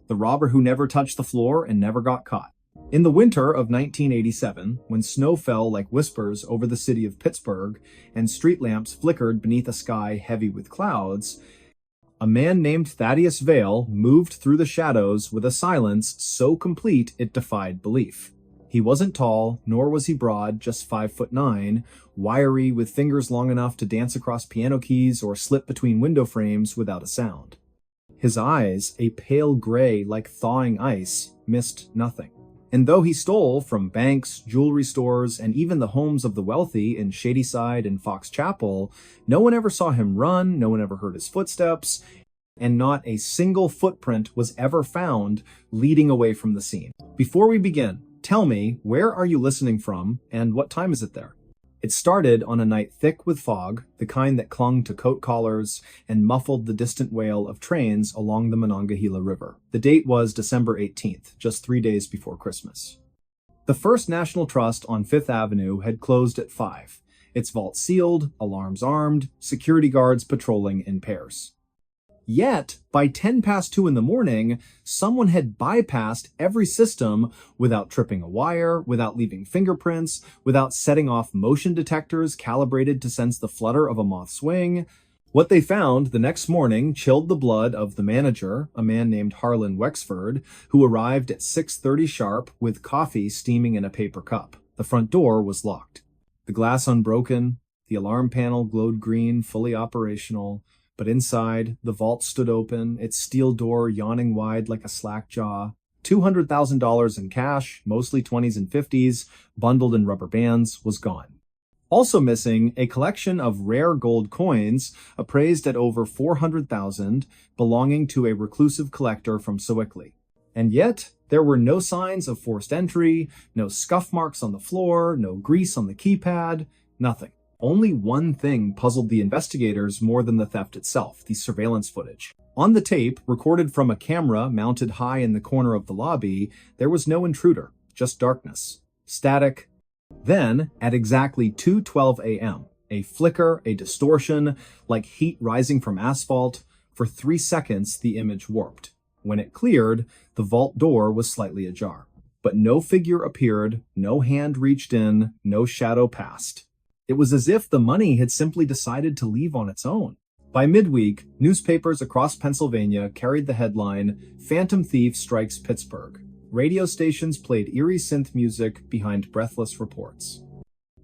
the robber who never touched the floor and never got caught. In the winter of 1987, when snow fell like whispers over the city of Pittsburgh and street lamps flickered beneath a sky heavy with clouds, a man named Thaddeus Vale moved through the shadows with a silence so complete it defied belief. He wasn't tall, nor was he broad, just 5'9", wiry with fingers long enough to dance across piano keys or slip between window frames without a sound. His eyes, a pale gray like thawing ice, missed nothing. And though he stole from banks, jewelry stores, and even the homes of the wealthy in Shadyside and Fox Chapel, no one ever saw him run, no one ever heard his footsteps, and not a single footprint was ever found leading away from the scene. Before we begin, tell me, where are you listening from, and what time is it there? It started on a night thick with fog, the kind that clung to coat collars and muffled the distant wail of trains along the Monongahela River. The date was December 18th, just 3 days before Christmas. The First National Trust on Fifth Avenue had closed at 5, its vault sealed, alarms armed, security guards patrolling in pairs. Yet, by 10 past 2 in the morning, someone had bypassed every system without tripping a wire, without leaving fingerprints, without setting off motion detectors calibrated to sense the flutter of a moth's wing. What they found the next morning chilled the blood of the manager, a man named Harlan Wexford, who arrived at 6:30 sharp with coffee steaming in a paper cup. The front door was locked. The glass unbroken, the alarm panel glowed green, fully operational. But inside, the vault stood open, its steel door yawning wide like a slack jaw. $200,000 in cash, mostly 20s and 50s, bundled in rubber bands, was gone. Also missing, a collection of rare gold coins, appraised at over $400,000, belonging to a reclusive collector from Sewickley. And yet, there were no signs of forced entry, no scuff marks on the floor, no grease on the keypad, nothing. Only one thing puzzled the investigators more than the theft itself, the surveillance footage. On the tape, recorded from a camera mounted high in the corner of the lobby, there was no intruder, just darkness. Static. Then, at exactly 2:12 a.m., a flicker, a distortion, like heat rising from asphalt. For 3 seconds, the image warped. When it cleared, the vault door was slightly ajar. But no figure appeared, no hand reached in, no shadow passed. It was as if the money had simply decided to leave on its own. By midweek, newspapers across Pennsylvania carried the headline, "Phantom Thief Strikes Pittsburgh." Radio stations played eerie synth music behind breathless reports.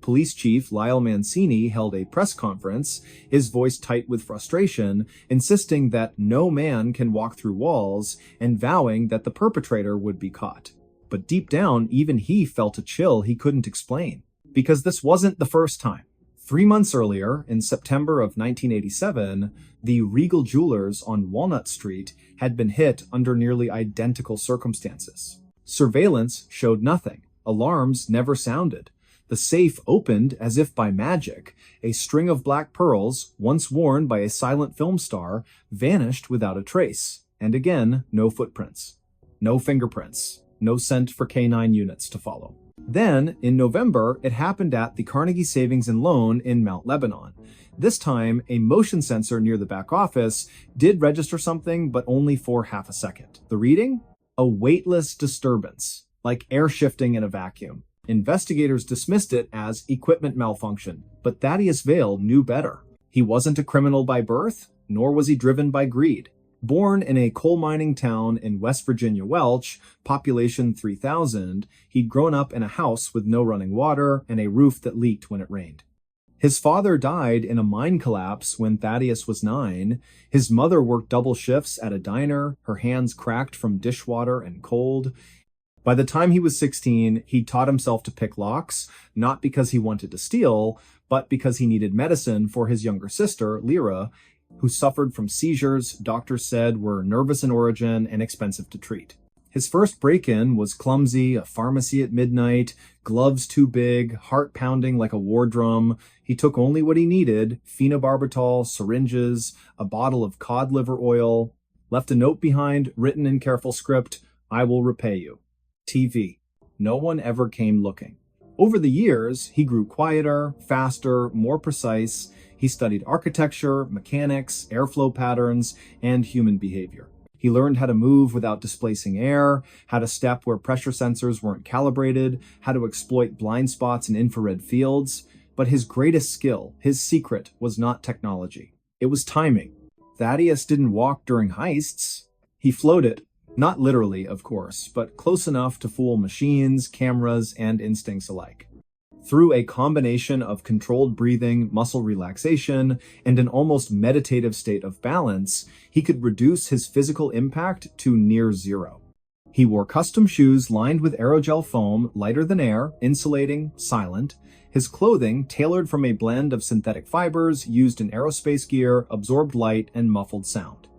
Police Chief Lyle Mancini held a press conference, his voice tight with frustration, insisting that no man can walk through walls and vowing that the perpetrator would be caught. But deep down, even he felt a chill he couldn't explain. Because this wasn't the first time. 3 months earlier, in September of 1987, the Regal Jewelers on Walnut Street had been hit under nearly identical circumstances. Surveillance showed nothing. Alarms never sounded. The safe opened as if by magic. A string of black pearls, once worn by a silent film star, vanished without a trace. And again, no footprints. No fingerprints. No scent for K9 units to follow. Then, in November, it happened at the Carnegie Savings and Loan in Mount Lebanon. This time, a motion sensor near the back office did register something, but only for half a second. The reading? A weightless disturbance, like air shifting in a vacuum. Investigators dismissed it as equipment malfunction, but Thaddeus Vale knew better. He wasn't a criminal by birth, nor was he driven by greed. Born in a coal mining town in West Virginia Welch, population 3,000, he'd grown up in a house with no running water and a roof that leaked when it rained. His father died in a mine collapse when Thaddeus was 9. His mother worked double shifts at a diner, her hands cracked from dishwater and cold. By the time he was 16, he taught himself to pick locks, not because he wanted to steal, but because he needed medicine for his younger sister, Lyra, who suffered from seizures doctors said were nervous in origin and expensive to treat. His first break-in was clumsy, a pharmacy at midnight, gloves too big, heart pounding like a war drum. He took only what he needed, phenobarbital, syringes, a bottle of cod liver oil, left a note behind, written in careful script, "I will repay you." TV. No one ever came looking. Over the years, he grew quieter, faster, more precise. He studied architecture, mechanics, airflow patterns, and human behavior. He learned how to move without displacing air, how to step where pressure sensors weren't calibrated, how to exploit blind spots in infrared fields. But his greatest skill, his secret, was not technology. It was timing. Thaddeus didn't walk during heists. He floated. Not literally, of course, but close enough to fool machines, cameras, and instincts alike. Through a combination of controlled breathing, muscle relaxation, and an almost meditative state of balance, he could reduce his physical impact to near zero. He wore custom shoes lined with aerogel foam, lighter than air, insulating, silent. His clothing, tailored from a blend of synthetic fibers used in aerospace gear, absorbed light and muffled sound.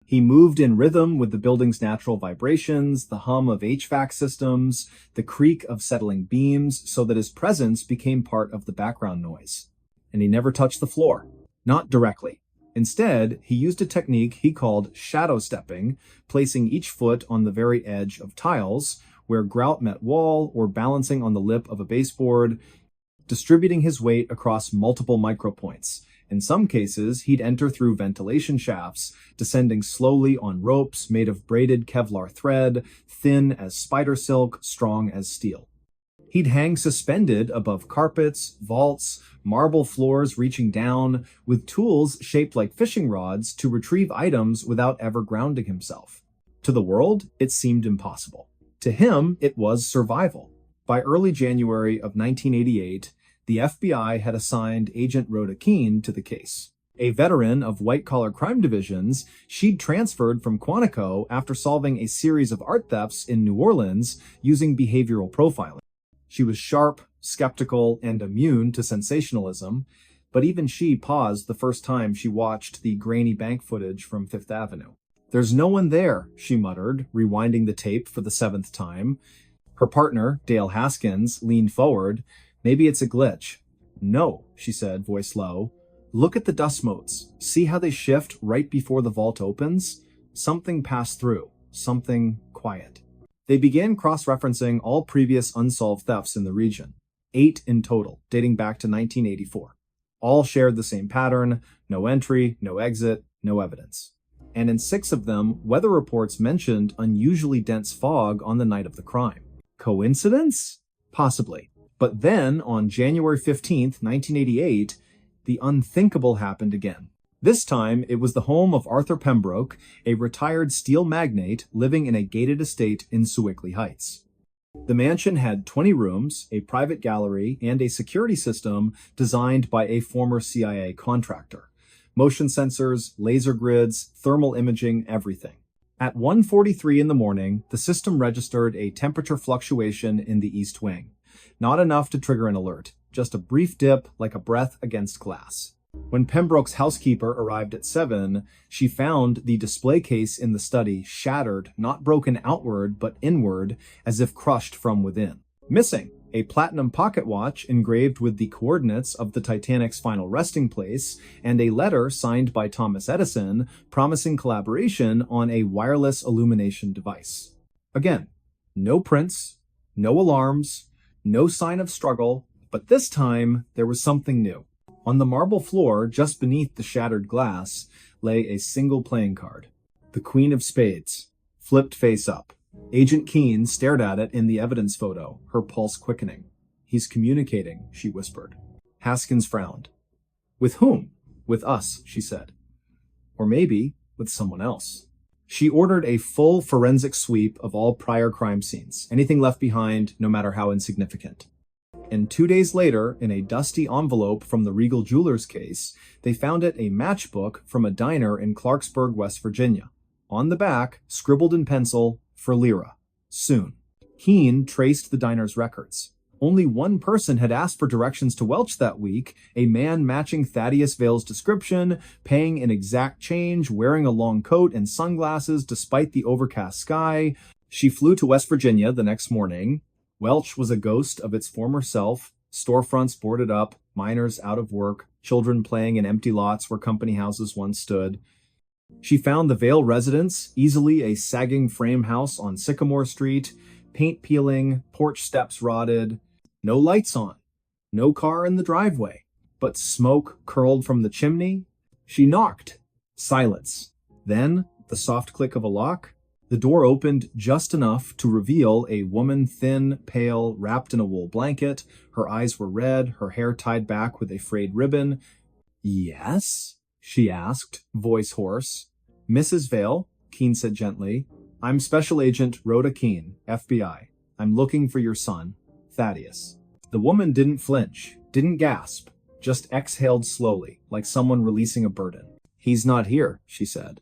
He moved in rhythm with the building's natural vibrations, the hum of HVAC systems, the creak of settling beams, so that his presence became part of the background noise. And he never touched the floor. Not directly. Instead, he used a technique he called shadow stepping, placing each foot on the very edge of tiles, where grout met wall, or balancing on the lip of a baseboard, distributing his weight across multiple micropoints. In some cases, he'd enter through ventilation shafts, descending slowly on ropes made of braided Kevlar thread, thin as spider silk, strong as steel. He'd hang suspended above carpets, vaults, marble floors reaching down, with tools shaped like fishing rods to retrieve items without ever grounding himself. To the world, it seemed impossible. To him, it was survival. By early January of 1988, the FBI had assigned Agent Rhoda Keene to the case. A veteran of white-collar crime divisions, she'd transferred from Quantico after solving a series of art thefts in New Orleans using behavioral profiling. She was sharp, skeptical, and immune to sensationalism, but even she paused the first time she watched the grainy bank footage from Fifth Avenue. "There's no one there," she muttered, rewinding the tape for the 7th time. Her partner, Dale Haskins, leaned forward. "Maybe it's a glitch." "No," she said, voice low. "Look at the dust motes. See how they shift right before the vault opens? Something passed through. Something quiet." They began cross-referencing all previous unsolved thefts in the region. 8 in total, dating back to 1984. All shared the same pattern: no entry, no exit, no evidence. And in 6 of them, weather reports mentioned unusually dense fog on the night of the crime. Coincidence? Possibly. But then, on January 15th, 1988, the unthinkable happened again. This time, it was the home of Arthur Pembroke, a retired steel magnate living in a gated estate in Sewickley Heights. The mansion had 20 rooms, a private gallery, and a security system designed by a former CIA contractor. Motion sensors, laser grids, thermal imaging, everything. At 1:43 in the morning, the system registered a temperature fluctuation in the east wing. Not enough to trigger an alert, just a brief dip like a breath against glass. When Pembroke's housekeeper arrived at 7, she found the display case in the study shattered, not broken outward, but inward, as if crushed from within. Missing, a platinum pocket watch engraved with the coordinates of the Titanic's final resting place, and a letter signed by Thomas Edison promising collaboration on a wireless illumination device. Again, no prints, no alarms, no sign of struggle, but this time there was something new. On the marble floor, just beneath the shattered glass, lay a single playing card. The Queen of Spades, flipped face up. Agent Keene stared at it in the evidence photo, her pulse quickening. "He's communicating," she whispered. Haskins frowned. "With whom?" "With us," she said. "Or maybe with someone else." She ordered a full forensic sweep of all prior crime scenes, anything left behind, no matter how insignificant. And 2 days later, in a dusty envelope from the Regal Jewelers case, they found it a matchbook from a diner in Clarksburg, West Virginia. On the back, scribbled in pencil, "For Lyra. Soon." Keene traced the diner's records. Only one person had asked for directions to Welch that week, a man matching Thaddeus Vale's description, paying an exact change, wearing a long coat and sunglasses despite the overcast sky. She flew to West Virginia the next morning. Welch was a ghost of its former self, storefronts boarded up, miners out of work, children playing in empty lots where company houses once stood. She found the Vale residence, easily a sagging frame house on Sycamore Street, paint peeling, porch steps rotted, no lights on, no car in the driveway, but smoke curled from the chimney. She knocked. Silence. Then The soft click of a lock. The door opened just enough to reveal a woman, thin, pale, wrapped in a wool blanket. Her eyes were red, her hair tied back with a frayed ribbon. "Yes?" she asked, voice hoarse. "Mrs. Vale," Keene said gently. "I'm Special Agent Rhoda Keene, FBI. I'm looking for your son, Thaddeus." The woman didn't flinch, didn't gasp, just exhaled slowly, like someone releasing a burden. "He's not here," she said,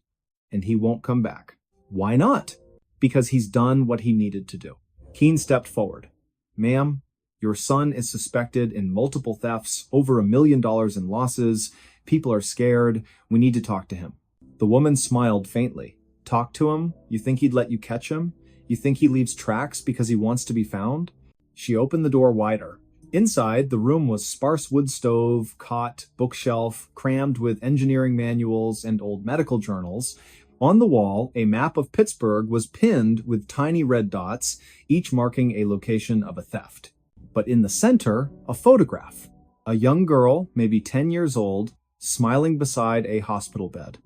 "and he won't come back." "Why not?" "Because he's done what he needed to do." Keene stepped forward. "Ma'am, your son is suspected in multiple thefts, over $1 million in losses. People are scared. We need to talk to him." The woman smiled faintly. "Talk to him? You think he'd let you catch him? You think he leaves tracks because he wants to be found?" She opened the door wider. Inside, the room was sparse wood stove, cot, bookshelf, crammed with engineering manuals and old medical journals. On the wall, a map of Pittsburgh was pinned with tiny red dots, each marking a location of a theft. But in the center, a photograph. A young girl, maybe 10 years old, smiling beside a hospital bed.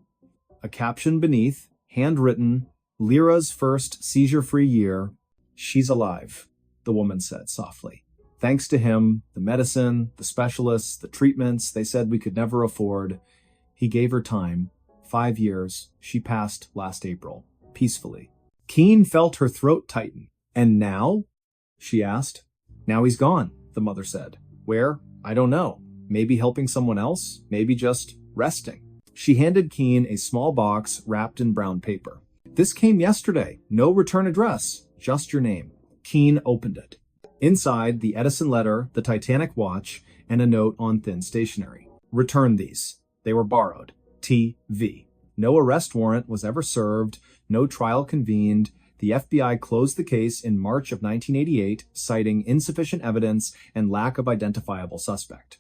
A caption beneath, handwritten, "Lyra's first seizure-free year. She's alive," the woman said softly. "Thanks to him, the medicine, the specialists, the treatments they said we could never afford. He gave her time. 5 years. She passed last April. Peacefully." Keene felt her throat tighten. "And now?" she asked. "Now he's gone," the mother said. "Where? I don't know. Maybe helping someone else. Maybe just resting." She handed Keene a small box wrapped in brown paper. "This came yesterday. No return address. Just your name." Keene opened it. Inside, the Edison letter, the Titanic watch, and a note on thin stationery. "Return these. They were borrowed. T.V. No arrest warrant was ever served, no trial convened. The FBI closed the case in March of 1988, citing insufficient evidence and lack of identifiable suspect."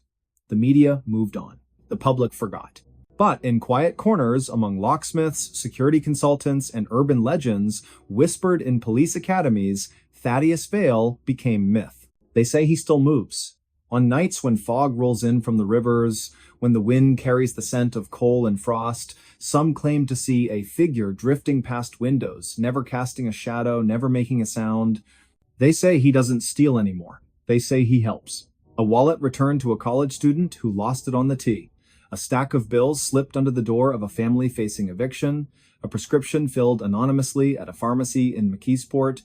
The media moved on. The public forgot. But in quiet corners among locksmiths, security consultants, and urban legends, whispered in police academies, Thaddeus Vale became myth. They say he still moves. On nights when fog rolls in from the rivers, when the wind carries the scent of coal and frost, some claim to see a figure drifting past windows, never casting a shadow, never making a sound. They say he doesn't steal anymore. They say he helps. A wallet returned to a college student who lost it on the T. A stack of bills slipped under the door of a family facing eviction. A prescription filled anonymously at a pharmacy in McKeesport.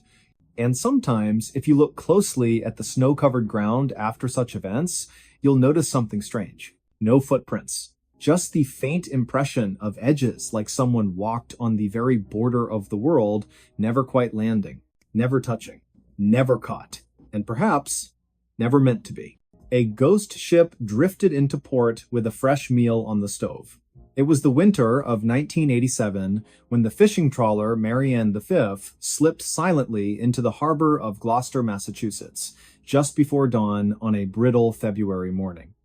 And sometimes, if you look closely at the snow-covered ground after such events, you'll notice something strange. No footprints. Just the faint impression of edges like someone walked on the very border of the world, never quite landing, never touching, never caught, and perhaps never meant to be. A ghost ship drifted into port with a fresh meal on the stove. It was the winter of 1987 when the fishing trawler Marianne V slipped silently into the harbor of Gloucester, Massachusetts, just before dawn on a brittle February morning.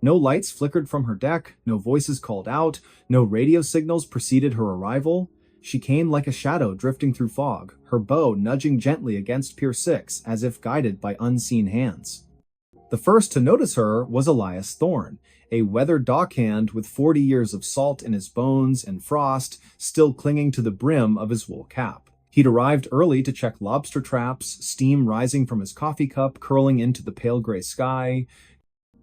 No lights flickered from her deck, no voices called out, no radio signals preceded her arrival. She came like a shadow drifting through fog, her bow nudging gently against Pier 6 as if guided by unseen hands. The first to notice her was Elias Thorne, a weathered dockhand with 40 years of salt in his bones and frost still clinging to the brim of his wool cap. He'd arrived early to check lobster traps, steam rising from his coffee cup curling into the pale gray sky.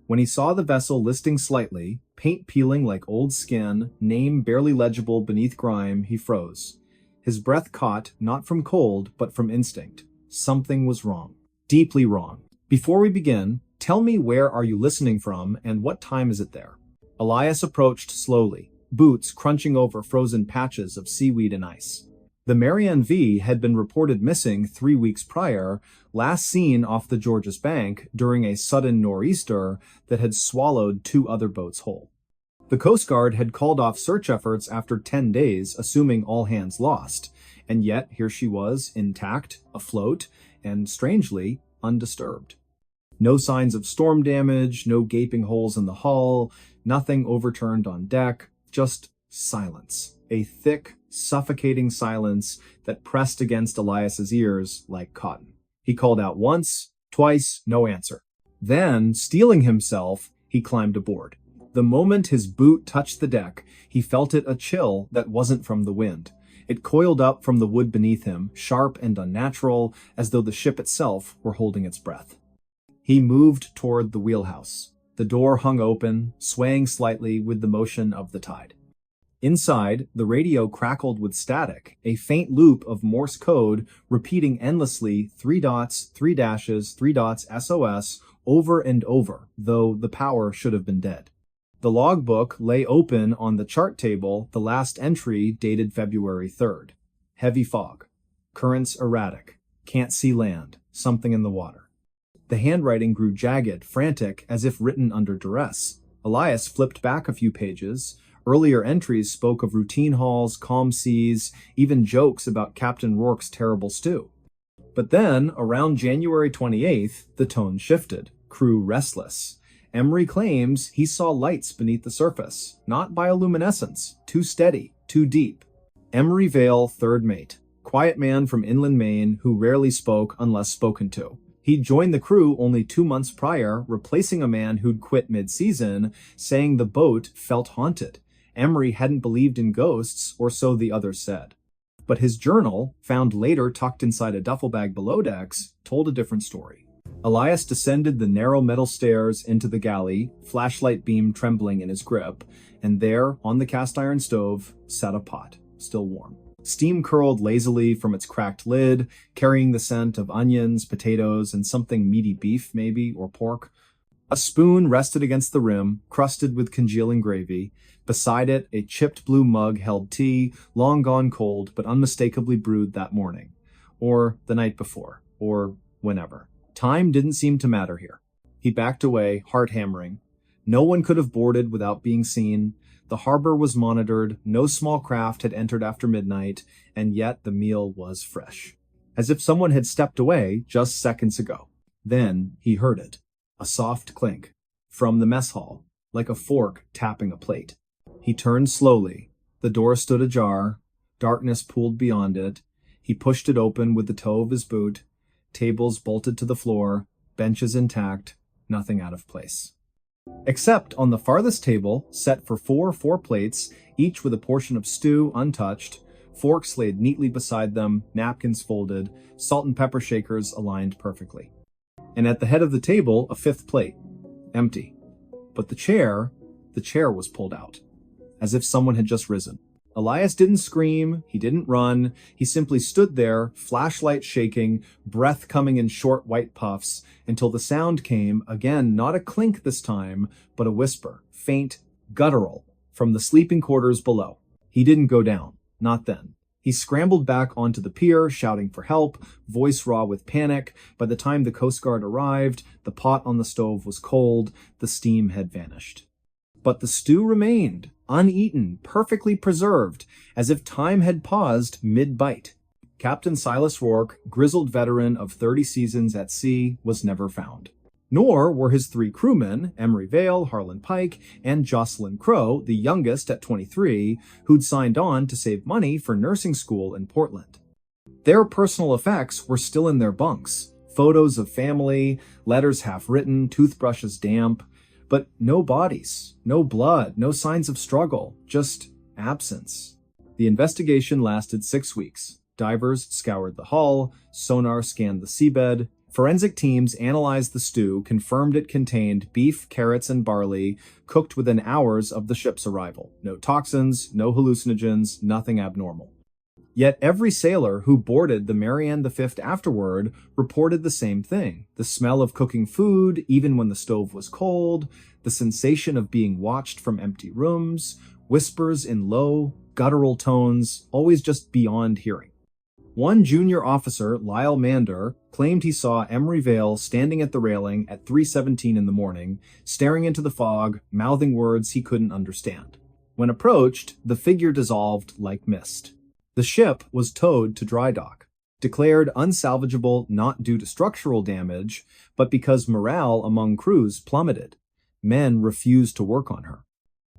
When he saw the vessel listing slightly, paint peeling like old skin, name barely legible beneath grime, he froze. His breath caught, not from cold, but from instinct. Something was wrong. Deeply wrong. "Before we begin, tell me where are you listening from and what time is it there?" Elias approached slowly, boots crunching over frozen patches of seaweed and ice. The Marianne V had been reported missing 3 weeks prior, last seen off the Georges bank during a sudden nor'easter that had swallowed 2 other boats whole. The Coast Guard had called off search efforts after 10 days, assuming all hands lost, and yet here she was, intact, afloat, and strangely, undisturbed. No signs of storm damage, no gaping holes in the hull, nothing overturned on deck, just silence. A thick, suffocating silence that pressed against Elias's ears like cotton. He called out once, twice, no answer. Then, steeling himself, he climbed aboard. The moment his boot touched the deck, he felt it a chill that wasn't from the wind. It coiled up from the wood beneath him, sharp and unnatural, as though the ship itself were holding its breath. He moved toward the wheelhouse. The door hung open, swaying slightly with the motion of the tide. Inside, the radio crackled with static, a faint loop of Morse code repeating endlessly 3 dots, 3 dashes, 3 dots, SOS, over and over, though the power should have been dead. The logbook lay open on the chart table, the last entry dated February 3rd. Heavy fog. Currents erratic. Can't see land. Something in the water. The handwriting grew jagged, frantic, as if written under duress. Elias flipped back a few pages. Earlier entries spoke of routine hauls, calm seas, even jokes about Captain Rourke's terrible stew. But then, around January 28th, the tone shifted. Crew restless. Emery claims he saw lights beneath the surface, not bioluminescence, too steady, too deep. Emery Vale, third mate, quiet man from inland Maine who rarely spoke unless spoken to. He'd joined the crew only 2 months prior, replacing a man who'd quit mid-season, saying the boat felt haunted. Emery hadn't believed in ghosts, or so the others said. But his journal, found later tucked inside a duffel bag below decks, told a different story. Elias descended the narrow metal stairs into the galley, flashlight beam trembling in his grip, and there, on the cast iron stove, sat a pot, still warm. Steam curled lazily from its cracked lid, carrying the scent of onions, potatoes, and something meaty beef, maybe, or pork. A spoon rested against the rim, crusted with congealing gravy. Beside it, a chipped blue mug held tea, long gone cold, but unmistakably brewed that morning. Or the night before, or whenever. Time didn't seem to matter here. He backed away, heart hammering. No one could have boarded without being seen. The harbor was monitored, no small craft had entered after midnight, and yet the meal was fresh. As if someone had stepped away just seconds ago. Then he heard it. A soft clink. From the mess hall, like a fork tapping a plate. He turned slowly. The door stood ajar. Darkness pooled beyond it. He pushed it open with the toe of his boot. Tables bolted to the floor, benches intact, nothing out of place. Except on the farthest table, set for four plates, each with a portion of stew untouched, forks laid neatly beside them, napkins folded, salt and pepper shakers aligned perfectly. And at the head of the table, a 5th plate, empty. But the chair was pulled out, as if someone had just risen. Elias didn't scream, he didn't run, he simply stood there, flashlight shaking, breath coming in short white puffs, until the sound came, again not a clink this time, but a whisper, faint, guttural, from the sleeping quarters below. He didn't go down, not then. He scrambled back onto the pier, shouting for help, voice raw with panic. By the time the Coast Guard arrived, the pot on the stove was cold, the steam had vanished. But the stew remained, uneaten, perfectly preserved, as if time had paused mid-bite. Captain Silas Rourke, grizzled veteran of 30 seasons at sea, was never found. Nor were his 3 crewmen, Emery Vale, Harlan Pike, and Jocelyn Crow, the youngest at 23, who'd signed on to save money for nursing school in Portland. Their personal effects were still in their bunks. Photos of family, letters half-written, toothbrushes damp. But no bodies, no blood, no signs of struggle, just absence. The investigation lasted 6 weeks. Divers scoured the hull, sonar scanned the seabed, forensic teams analyzed the stew, confirmed it contained beef, carrots, and barley, cooked within hours of the ship's arrival. No toxins, no hallucinogens, nothing abnormal. Yet every sailor who boarded the Marianne V afterward reported the same thing. The smell of cooking food, even when the stove was cold, the sensation of being watched from empty rooms, whispers in low, guttural tones, always just beyond hearing. One junior officer, Lyle Mander, claimed he saw Emery Vale standing at the railing at 3:17 in the morning, staring into the fog, mouthing words he couldn't understand. When approached, the figure dissolved like mist. The ship was towed to dry dock, declared unsalvageable not due to structural damage, but because morale among crews plummeted. Men refused to work on her.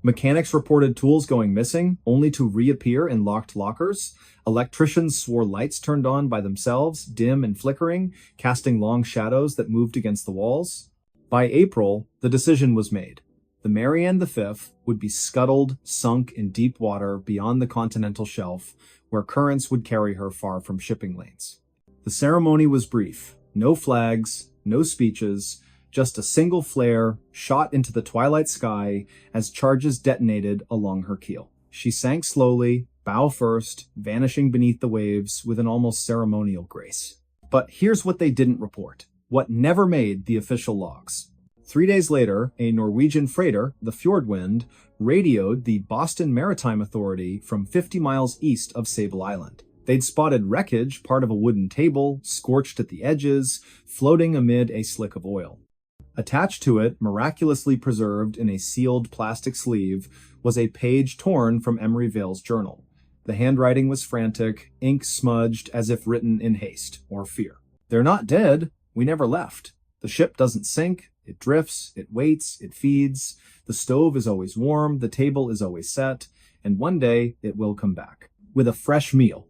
Mechanics reported tools going missing, only to reappear in locked lockers. Electricians swore lights turned on by themselves, dim and flickering, casting long shadows that moved against the walls. By April, the decision was made. The Marianne V would be scuttled, sunk in deep water beyond the continental shelf, where currents would carry her far from shipping lanes. The ceremony was brief. No flags, no speeches, just a single flare shot into the twilight sky as charges detonated along her keel. She sank slowly, bow first, vanishing beneath the waves with an almost ceremonial grace. But here's what they didn't report, what never made the official logs. 3 days later, a Norwegian freighter, the Fjordwind, radioed the Boston Maritime Authority from 50 miles east of Sable Island. They'd spotted wreckage, part of a wooden table, scorched at the edges, floating amid a slick of oil. Attached to it, miraculously preserved in a sealed plastic sleeve, was a page torn from Emery Vale's journal. The handwriting was frantic, ink smudged as if written in haste or fear. "They're not dead. We never left. The ship doesn't sink. It drifts, it waits, it feeds. The stove is always warm, the table is always set, and one day it will come back. With a fresh meal.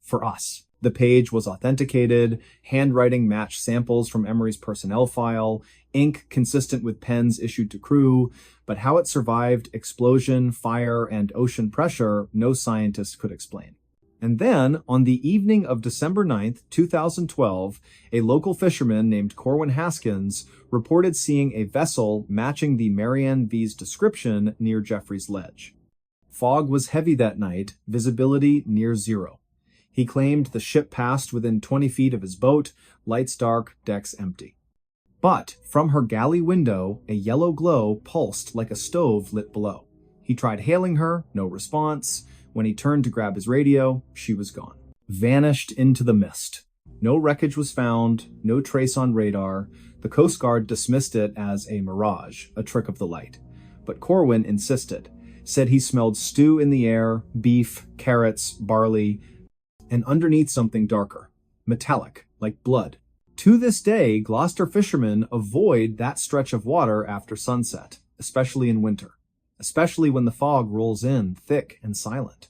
For us." The page was authenticated, handwriting matched samples from Emery's personnel file, ink consistent with pens issued to crew, but how it survived explosion, fire, and ocean pressure, no scientist could explain. And then, on the evening of December 9th, 2012, a local fisherman named Corwin Haskins reported seeing a vessel matching the Marianne V's description near Jeffrey's Ledge. Fog was heavy that night, visibility near zero. He claimed the ship passed within 20 feet of his boat, lights dark, decks empty. But from her galley window, a yellow glow pulsed like a stove lit below. He tried hailing her, no response. When he turned to grab his radio, she was gone. Vanished into the mist. No wreckage was found, no trace on radar. The Coast Guard dismissed it as a mirage, a trick of the light. But Corwin insisted, said he smelled stew in the air, beef, carrots, barley, and underneath something darker, metallic, like blood. To this day, Gloucester fishermen avoid that stretch of water after sunset, especially in winter, especially when the fog rolls in thick and silent.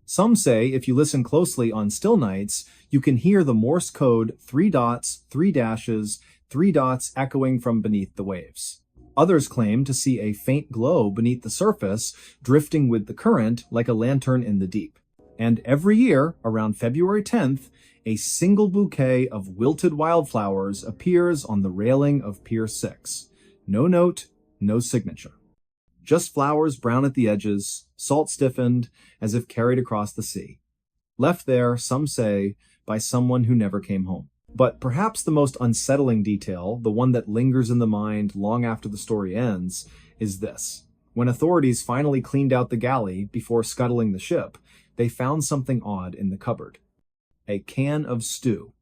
Some say if you listen closely on still nights, you can hear the Morse code 3 dots, 3 dashes, 3 dots echoing from beneath the waves. Others claim to see a faint glow beneath the surface, drifting with the current like a lantern in the deep. And every year, around February 10th, a single bouquet of wilted wildflowers appears on the railing of Pier 6. No note, no signature. Just flowers brown at the edges, salt stiffened, as if carried across the sea. Left there, some say, by someone who never came home. But perhaps the most unsettling detail, the one that lingers in the mind long after the story ends, is this. When authorities finally cleaned out the galley before scuttling the ship, they found something odd in the cupboard. A can of stew.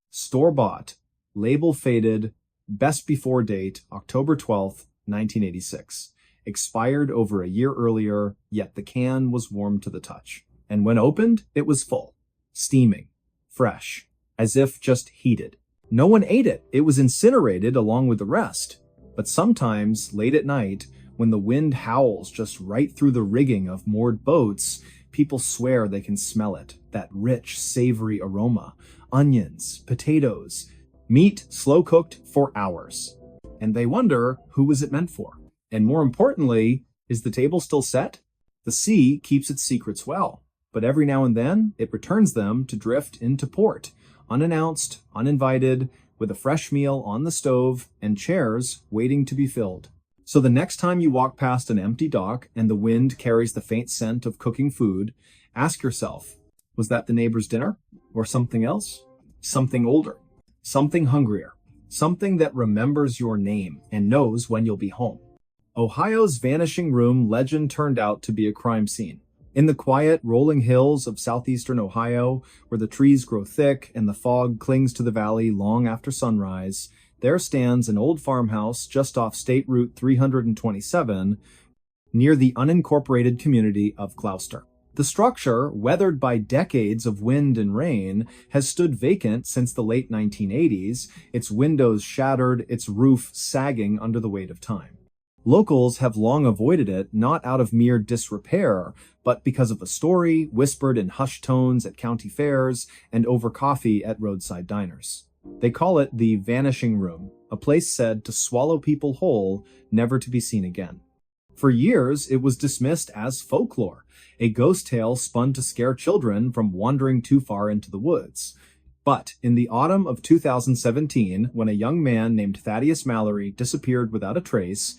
Store-bought, label faded, best before date, October 12th, 1986. Expired over a year earlier, yet the can was warm to the touch. And when opened, it was full. Steaming. Fresh. As if just heated. No one ate it. It was incinerated along with the rest. But sometimes, late at night, when the wind howls just right through the rigging of moored boats, people swear they can smell it, that rich, savory aroma. Onions, potatoes, meat slow-cooked for hours. And they wonder, who was it meant for? And more importantly, is the table still set? The sea keeps its secrets well, but every now and then, it returns them to drift into port, unannounced, uninvited, with a fresh meal on the stove and chairs waiting to be filled. So the next time you walk past an empty dock and the wind carries the faint scent of cooking food, ask yourself, was that the neighbor's dinner? Or something else? Something older? Something hungrier? Something that remembers your name and knows when you'll be home? Ohio's Vanishing Room legend turned out to be a crime scene. In the quiet, rolling hills of southeastern Ohio, where the trees grow thick and the fog clings to the valley long after sunrise, there stands an old farmhouse just off State Route 327 near the unincorporated community of Gloucester. The structure, weathered by decades of wind and rain, has stood vacant since the late 1980s, its windows shattered, its roof sagging under the weight of time. Locals have long avoided it, not out of mere disrepair, but because of a story whispered in hushed tones at county fairs and over coffee at roadside diners. They call it the Vanishing Room, a place said to swallow people whole, never to be seen again. For years, it was dismissed as folklore, a ghost tale spun to scare children from wandering too far into the woods. But in the autumn of 2017, when a young man named Thaddeus Mallory disappeared without a trace,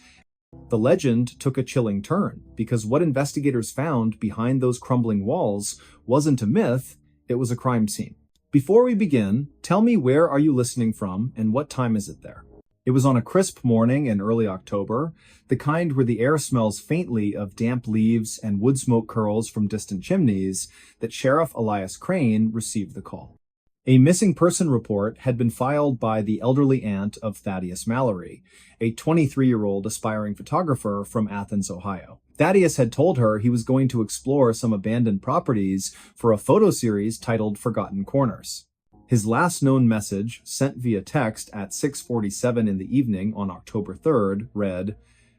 the legend took a chilling turn, because what investigators found behind those crumbling walls wasn't a myth, it was a crime scene. Before we begin, tell me, where are you listening from and what time is it there? It was on a crisp morning in early October, the kind where the air smells faintly of damp leaves and wood smoke curls from distant chimneys, that Sheriff Elias Crane received the call. A missing person report had been filed by the elderly aunt of Thaddeus Mallory, a 23-year-old aspiring photographer from Athens, Ohio. Thaddeus had told her he was going to explore some abandoned properties for a photo series titled Forgotten Corners. His last known message, sent via text at 6:47 in the evening on October 3rd, read,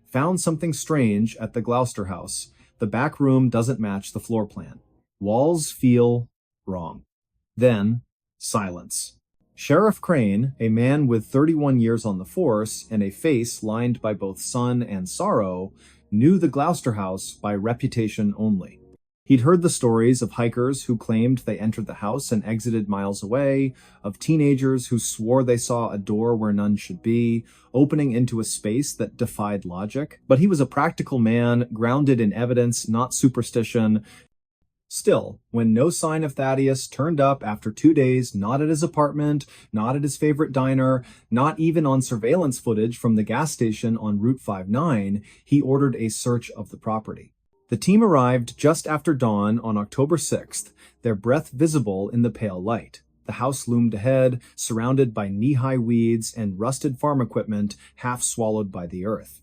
"Found something strange at the Gloucester house. The back room doesn't match the floor plan. Walls feel wrong." Then, silence. Sheriff Crane, a man with 31 years on the force and a face lined by both sun and sorrow, knew the Gloucester house by reputation only. He'd heard the stories of hikers who claimed they entered the house and exited miles away, of teenagers who swore they saw a door where none should be, opening into a space that defied logic. But he was a practical man, grounded in evidence, not superstition. Still, when no sign of Thaddeus turned up after 2 days, not at his apartment, not at his favorite diner, not even on surveillance footage from the gas station on Route 59, he ordered a search of the property. The team arrived just after dawn on October 6th, their breath visible in the pale light. The house loomed ahead, surrounded by knee-high weeds and rusted farm equipment half swallowed by the earth.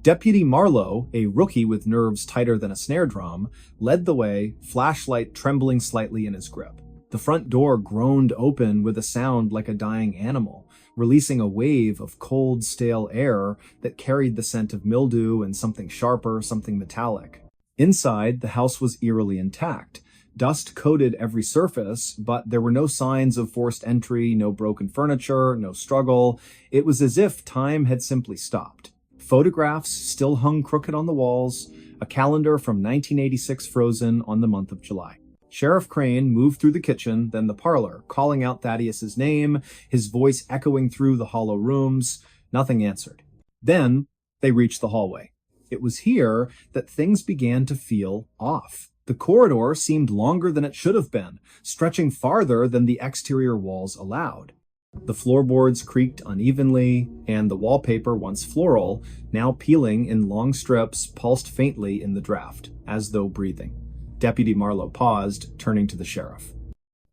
Deputy Marlowe, a rookie with nerves tighter than a snare drum, led the way, flashlight trembling slightly in his grip. The front door groaned open with a sound like a dying animal, releasing a wave of cold, stale air that carried the scent of mildew and something sharper, something metallic. Inside, the house was eerily intact. Dust coated every surface, but there were no signs of forced entry, no broken furniture, no struggle. It was as if time had simply stopped. Photographs still hung crooked on the walls, a calendar from 1986 frozen on the month of July. Sheriff Crane moved through the kitchen, then the parlor, calling out Thaddeus's name, his voice echoing through the hollow rooms. Nothing answered. Then they reached the hallway. It was here that things began to feel off. The corridor seemed longer than it should have been, stretching farther than the exterior walls allowed. The floorboards creaked unevenly, and the wallpaper, once floral, now peeling in long strips, pulsed faintly in the draft, as though breathing. Deputy Marlowe paused, turning to the sheriff.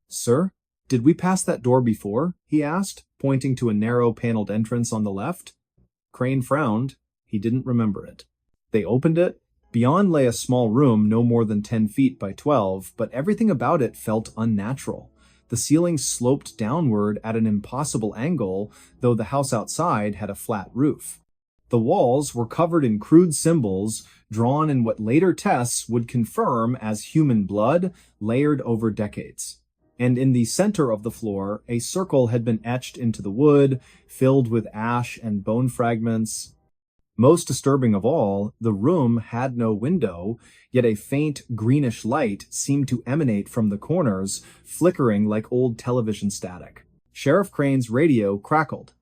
"Sir, did we pass that door before?" he asked, pointing to a narrow paneled entrance on the left. Crane frowned. He didn't remember it. They opened it. Beyond lay a small room no more than 10 feet by 12, but everything about it felt unnatural. The ceiling sloped downward at an impossible angle, though the house outside had a flat roof. The walls were covered in crude symbols, drawn in what later tests would confirm as human blood, layered over decades. And in the center of the floor, a circle had been etched into the wood, filled with ash and bone fragments. Most disturbing of all, the room had no window, yet a faint greenish light seemed to emanate from the corners, flickering like old television static. Sheriff Crane's radio crackled.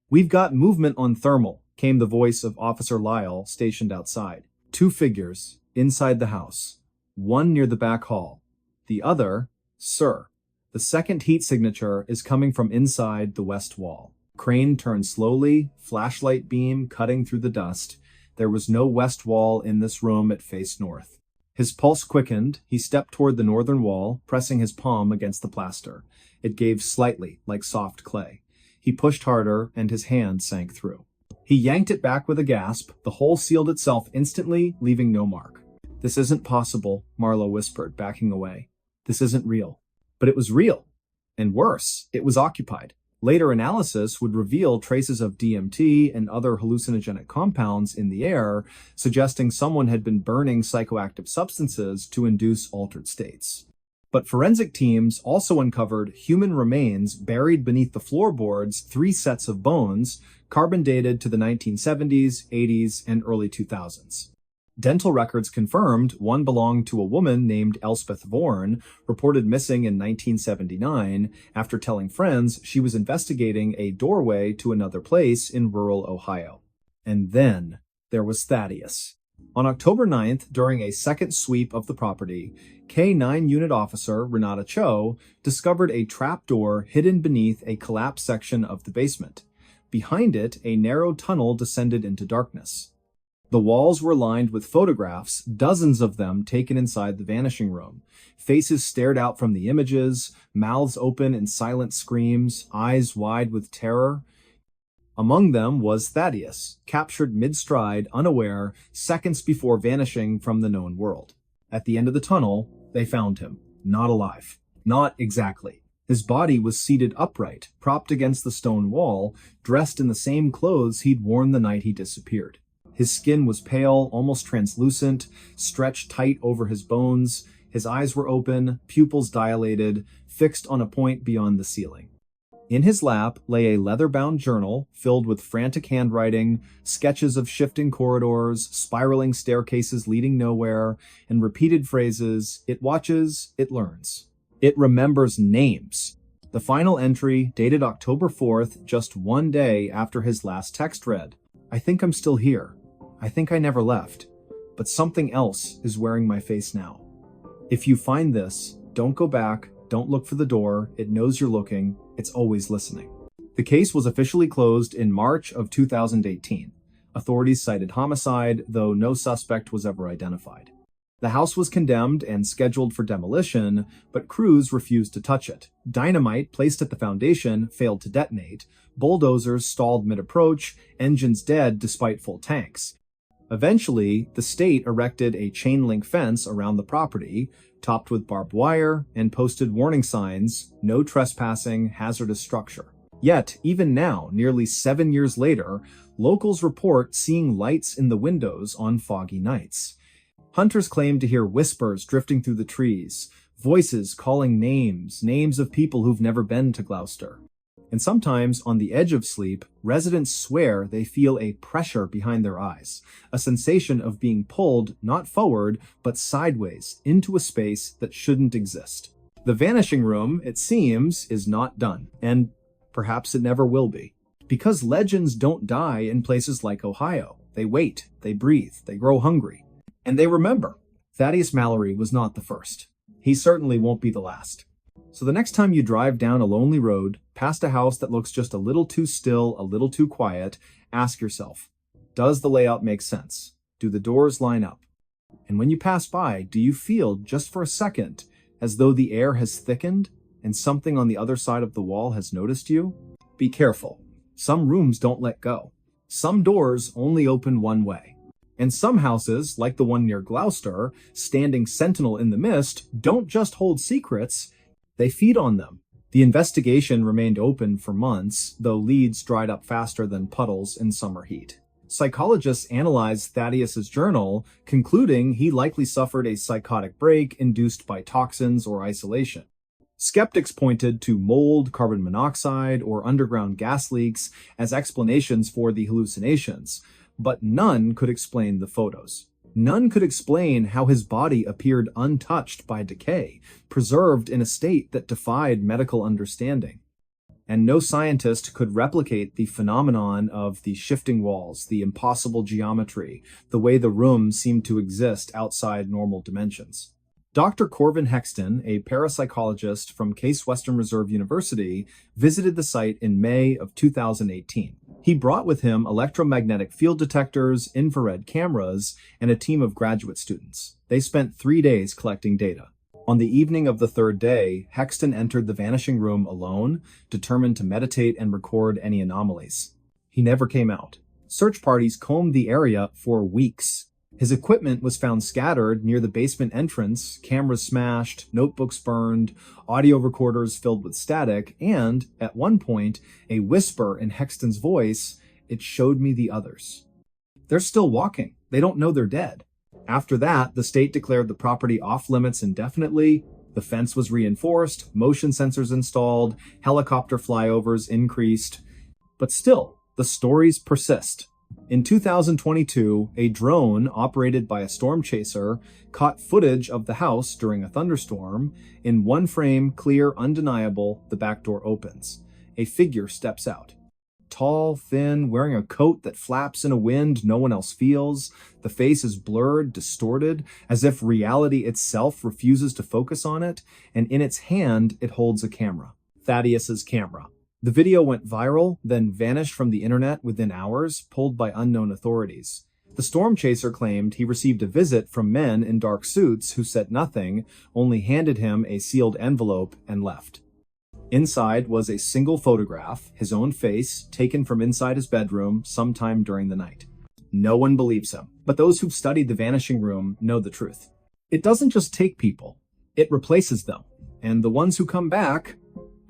"We've got movement on thermal," came the voice of Officer Lyle, stationed outside. "Two figures, inside the house. One near the back hall. The other, sir. The second heat signature is coming from inside the west wall." Crane turned slowly, flashlight beam cutting through the dust. There was no west wall in this room, it faced north. His pulse quickened. He stepped toward the northern wall, pressing his palm against the plaster. It gave slightly, like soft clay. He pushed harder, and his hand sank through. He yanked it back with a gasp. The hole sealed itself instantly, leaving no mark. "This isn't possible," Marlowe whispered, backing away. "This isn't real." But it was real. And worse, it was occupied. Later analysis would reveal traces of DMT and other hallucinogenic compounds in the air, suggesting someone had been burning psychoactive substances to induce altered states. But forensic teams also uncovered human remains buried beneath the floorboards, 3 sets of bones, carbon dated to the 1970s, 80s, and early 2000s. Dental records confirmed one belonged to a woman named Elspeth Vorn, reported missing in 1979 after telling friends she was investigating a doorway to another place in rural Ohio. And then there was Thaddeus. On October 9th, during a second sweep of the property, K-9 Unit Officer Renata Cho discovered a trapdoor hidden beneath a collapsed section of the basement. Behind it, a narrow tunnel descended into darkness. The walls were lined with photographs, dozens of them taken inside the vanishing room. Faces stared out from the images, mouths open in silent screams, eyes wide with terror. Among them was Thaddeus, captured mid-stride, unaware, seconds before vanishing from the known world. At the end of the tunnel, they found him. Not alive. Not exactly. His body was seated upright, propped against the stone wall, dressed in the same clothes he'd worn the night he disappeared. His skin was pale, almost translucent, stretched tight over his bones. His eyes were open, pupils dilated, fixed on a point beyond the ceiling. In his lap lay a leather-bound journal filled with frantic handwriting, sketches of shifting corridors, spiraling staircases leading nowhere, and repeated phrases, "It watches, it learns. It remembers names." The final entry, dated October 4th, just one day after his last text read, "I think I'm still here. I think I never left, but something else is wearing my face now. If you find this, don't go back, don't look for the door, it knows you're looking, it's always listening." The case was officially closed in March of 2018. Authorities cited homicide, though no suspect was ever identified. The house was condemned and scheduled for demolition, but crews refused to touch it. Dynamite placed at the foundation failed to detonate. Bulldozers stalled mid-approach, engines dead despite full tanks. Eventually, the state erected a chain-link fence around the property, topped with barbed wire, and posted warning signs, "No trespassing, hazardous structure." Yet, even now, nearly 7 years later, locals report seeing lights in the windows on foggy nights. Hunters claim to hear whispers drifting through the trees, voices calling names of people who've never been to Gloucester. And sometimes, on the edge of sleep, residents swear they feel a pressure behind their eyes, a sensation of being pulled not forward, but sideways into a space that shouldn't exist. The vanishing room, it seems, is not done, and perhaps it never will be. Because legends don't die in places like Ohio. They wait, they breathe, they grow hungry. And they remember. Thaddeus Mallory was not the first. He certainly won't be the last. So the next time you drive down a lonely road, past a house that looks just a little too still, a little too quiet, ask yourself, does the layout make sense? Do the doors line up? And when you pass by, do you feel, just for a second, as though the air has thickened and something on the other side of the wall has noticed you? Be careful. Some rooms don't let go. Some doors only open one way. And some houses, like the one near Gloucester, standing sentinel in the mist, don't just hold secrets, they feed on them. The investigation remained open for months, though leads dried up faster than puddles in summer heat. Psychologists analyzed Thaddeus's journal, concluding he likely suffered a psychotic break induced by toxins or isolation. Skeptics pointed to mold, carbon monoxide, or underground gas leaks as explanations for the hallucinations, but none could explain the photos. None could explain how his body appeared untouched by decay, preserved in a state that defied medical understanding. And no scientist could replicate the phenomenon of the shifting walls, the impossible geometry, the way the room seemed to exist outside normal dimensions. Dr. Corvin Hexton, a parapsychologist from Case Western Reserve University, visited the site in May of 2018. He brought with him electromagnetic field detectors, infrared cameras, and a team of graduate students. They spent 3 days collecting data. On the evening of the third day, Hexton entered the vanishing room alone, determined to meditate and record any anomalies. He never came out. Search parties combed the area for weeks. His equipment was found scattered near the basement entrance, cameras smashed, notebooks burned, audio recorders filled with static, and, at one point, a whisper in Hexton's voice, "It showed me the others." They're still walking. They don't know they're dead. After that, the state declared the property off-limits indefinitely. The fence was reinforced, motion sensors installed, helicopter flyovers increased. But still, the stories persist. In 2022, a drone operated by a storm chaser caught footage of the house during a thunderstorm. In one frame, clear, undeniable, the back door opens. A figure steps out. Tall, thin, wearing a coat that flaps in a wind no one else feels. The face is blurred, distorted, as if reality itself refuses to focus on it, and in its hand, it holds a camera. Thaddeus's camera. The video went viral, then vanished from the internet within hours, pulled by unknown authorities. The storm chaser claimed he received a visit from men in dark suits who said nothing, only handed him a sealed envelope and left. Inside was a single photograph, his own face, taken from inside his bedroom sometime during the night. No one believes him, but those who've studied the vanishing room know the truth. It doesn't just take people, it replaces them, and the ones who come back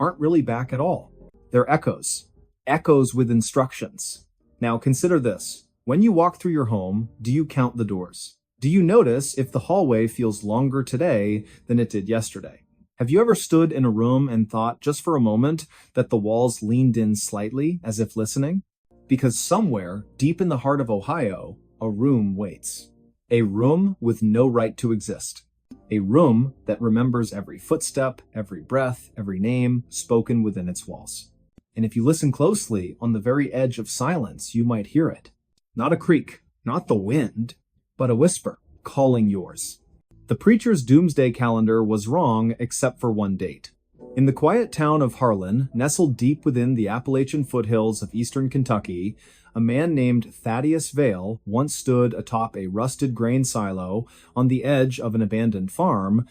aren't really back at all. They're echoes with instructions. Now consider this. When you walk through your home, do you count the doors? Do you notice if the hallway feels longer today than it did yesterday? Have you ever stood in a room and thought just for a moment that the walls leaned in slightly as if listening? Because somewhere, deep in the heart of Ohio, a room waits. A room with no right to exist. A room that remembers every footstep, every breath, every name spoken within its walls. And if you listen closely, on the very edge of silence, you might hear it. Not a creak, not the wind, but a whisper calling yours. The preacher's doomsday calendar was wrong except for one date. In the quiet town of Harlan, nestled deep within the Appalachian foothills of eastern Kentucky, a man named Thaddeus Vale once stood atop a rusted grain silo on the edge of an abandoned farm,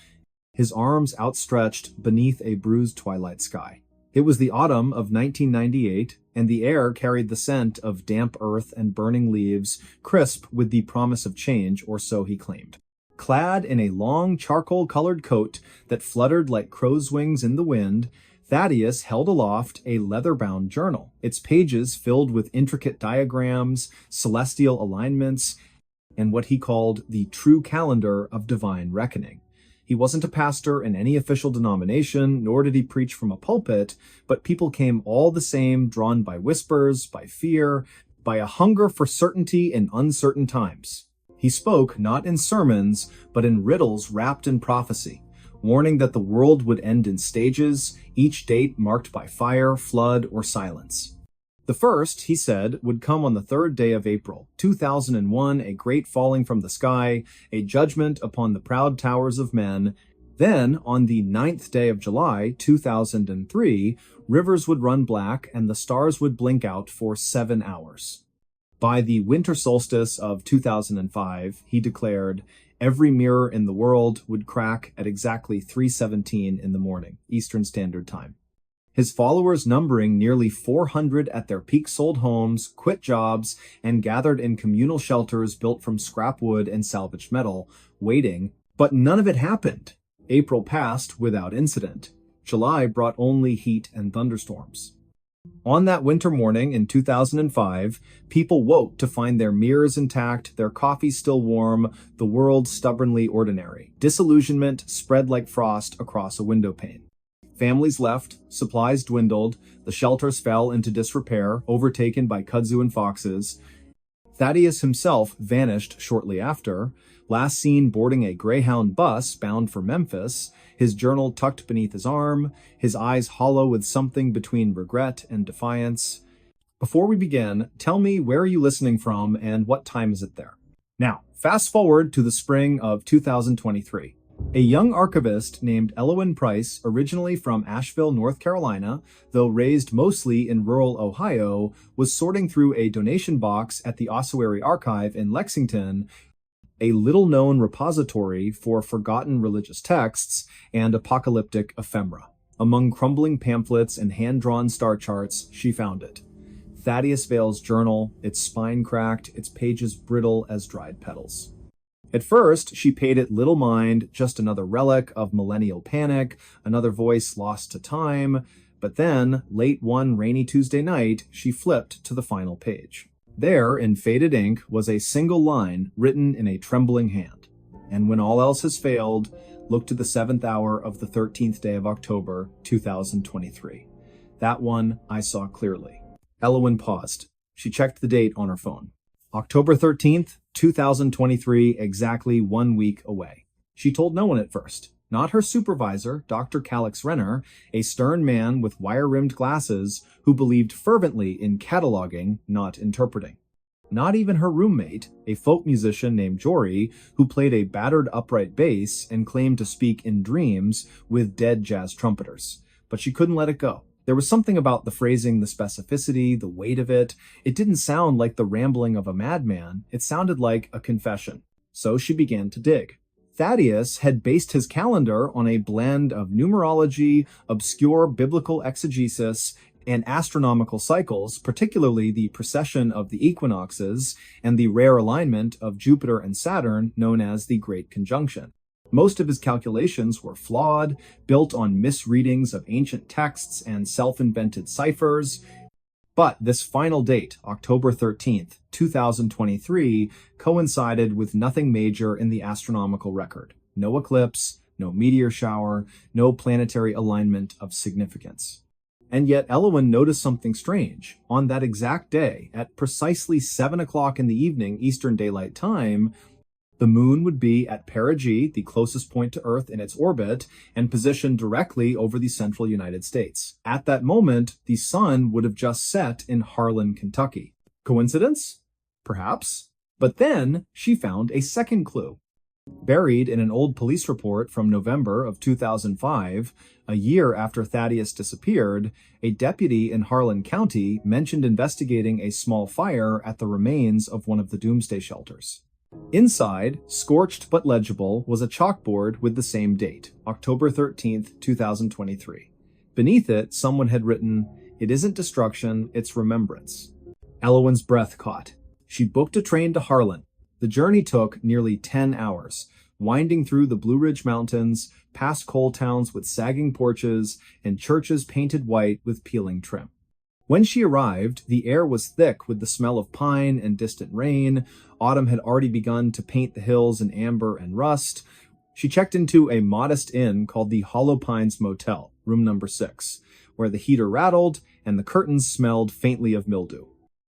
his arms outstretched beneath a bruised twilight sky. It was the autumn of 1998, and the air carried the scent of damp earth and burning leaves, crisp with the promise of change, or so he claimed. Clad in a long charcoal-colored coat that fluttered like crow's wings in the wind, Thaddeus held aloft a leather-bound journal, its pages filled with intricate diagrams, celestial alignments, and what he called the true calendar of divine reckoning. He wasn't a pastor in any official denomination, nor did he preach from a pulpit, but people came all the same, drawn by whispers, by fear, by a hunger for certainty in uncertain times. He spoke not in sermons, but in riddles wrapped in prophecy, warning that the world would end in stages, each date marked by fire, flood, or silence. The first, he said, would come on the 3rd day of April, 2001, a great falling from the sky, a judgment upon the proud towers of men. Then, on the 9th day of July, 2003, rivers would run black and the stars would blink out for 7 hours. By the winter solstice of 2005, he declared, every mirror in the world would crack at exactly 3:17 in the morning, Eastern Standard Time. His followers, numbering nearly 400 at their peak, sold homes, quit jobs, and gathered in communal shelters built from scrap wood and salvaged metal, waiting. But none of it happened. April passed without incident. July brought only heat and thunderstorms. On that winter morning in 2005, people woke to find their mirrors intact, their coffee still warm, the world stubbornly ordinary. Disillusionment spread like frost across a window pane. Families left, supplies dwindled, the shelters fell into disrepair, overtaken by kudzu and foxes. Thaddeus himself vanished shortly after, last seen boarding a Greyhound bus bound for Memphis, his journal tucked beneath his arm, his eyes hollow with something between regret and defiance. Before we begin, tell me, where are you listening from and what time is it there? Now, fast forward to the spring of 2023. A young archivist named Elowyn Price, originally from Asheville, North Carolina, though raised mostly in rural Ohio, was sorting through a donation box at the Ossuary Archive in Lexington, a little-known repository for forgotten religious texts and apocalyptic ephemera. Among crumbling pamphlets and hand-drawn star charts, she found it. Thaddeus Vale's journal, its spine cracked, its pages brittle as dried petals. At first, she paid it little mind, just another relic of millennial panic, another voice lost to time, but then, late one rainy Tuesday night, she flipped to the final page. There, in faded ink, was a single line written in a trembling hand. And when all else has failed, look to the 7th hour of the 13th day of October, 2023. That one I saw clearly. Elowyn paused. She checked the date on her phone. October 13th, 2023, exactly 1 week away. She told no one at first. Not her supervisor, Dr. Calix Renner, a stern man with wire-rimmed glasses who believed fervently in cataloging, not interpreting. Not even her roommate, a folk musician named Jory, who played a battered upright bass and claimed to speak in dreams with dead jazz trumpeters. But she couldn't let it go. There was something about the phrasing, the specificity, the weight of it. It didn't sound like the rambling of a madman. It sounded like a confession. So she began to dig. Thaddeus had based his calendar on a blend of numerology, obscure biblical exegesis, and astronomical cycles, particularly the precession of the equinoxes and the rare alignment of Jupiter and Saturn known as the Great Conjunction. Most of his calculations were flawed, built on misreadings of ancient texts and self-invented ciphers. But this final date, October 13th, 2023, coincided with nothing major in the astronomical record. No eclipse, no meteor shower, no planetary alignment of significance. And yet Elowen noticed something strange. On that exact day, at precisely 7 o'clock in the evening Eastern Daylight Time, the moon would be at perigee, the closest point to Earth in its orbit, and positioned directly over the central United States. At that moment, the sun would have just set in Harlan, Kentucky. Coincidence? Perhaps. But then she found a second clue. Buried in an old police report from November of 2005, a year after Thaddeus disappeared, a deputy in Harlan County mentioned investigating a small fire at the remains of one of the doomsday shelters. Inside, scorched but legible, was a chalkboard with the same date, October 13th, 2023. Beneath it, someone had written, "It isn't destruction, it's remembrance." Elowen's breath caught. She booked a train to Harlan. The journey took nearly 10 hours, winding through the Blue Ridge Mountains, past coal towns with sagging porches, and churches painted white with peeling trim. When she arrived, the air was thick with the smell of pine and distant rain. Autumn had already begun to paint the hills in amber and rust. She checked into a modest inn called the Hollow Pines Motel, room number 6, where the heater rattled and the curtains smelled faintly of mildew.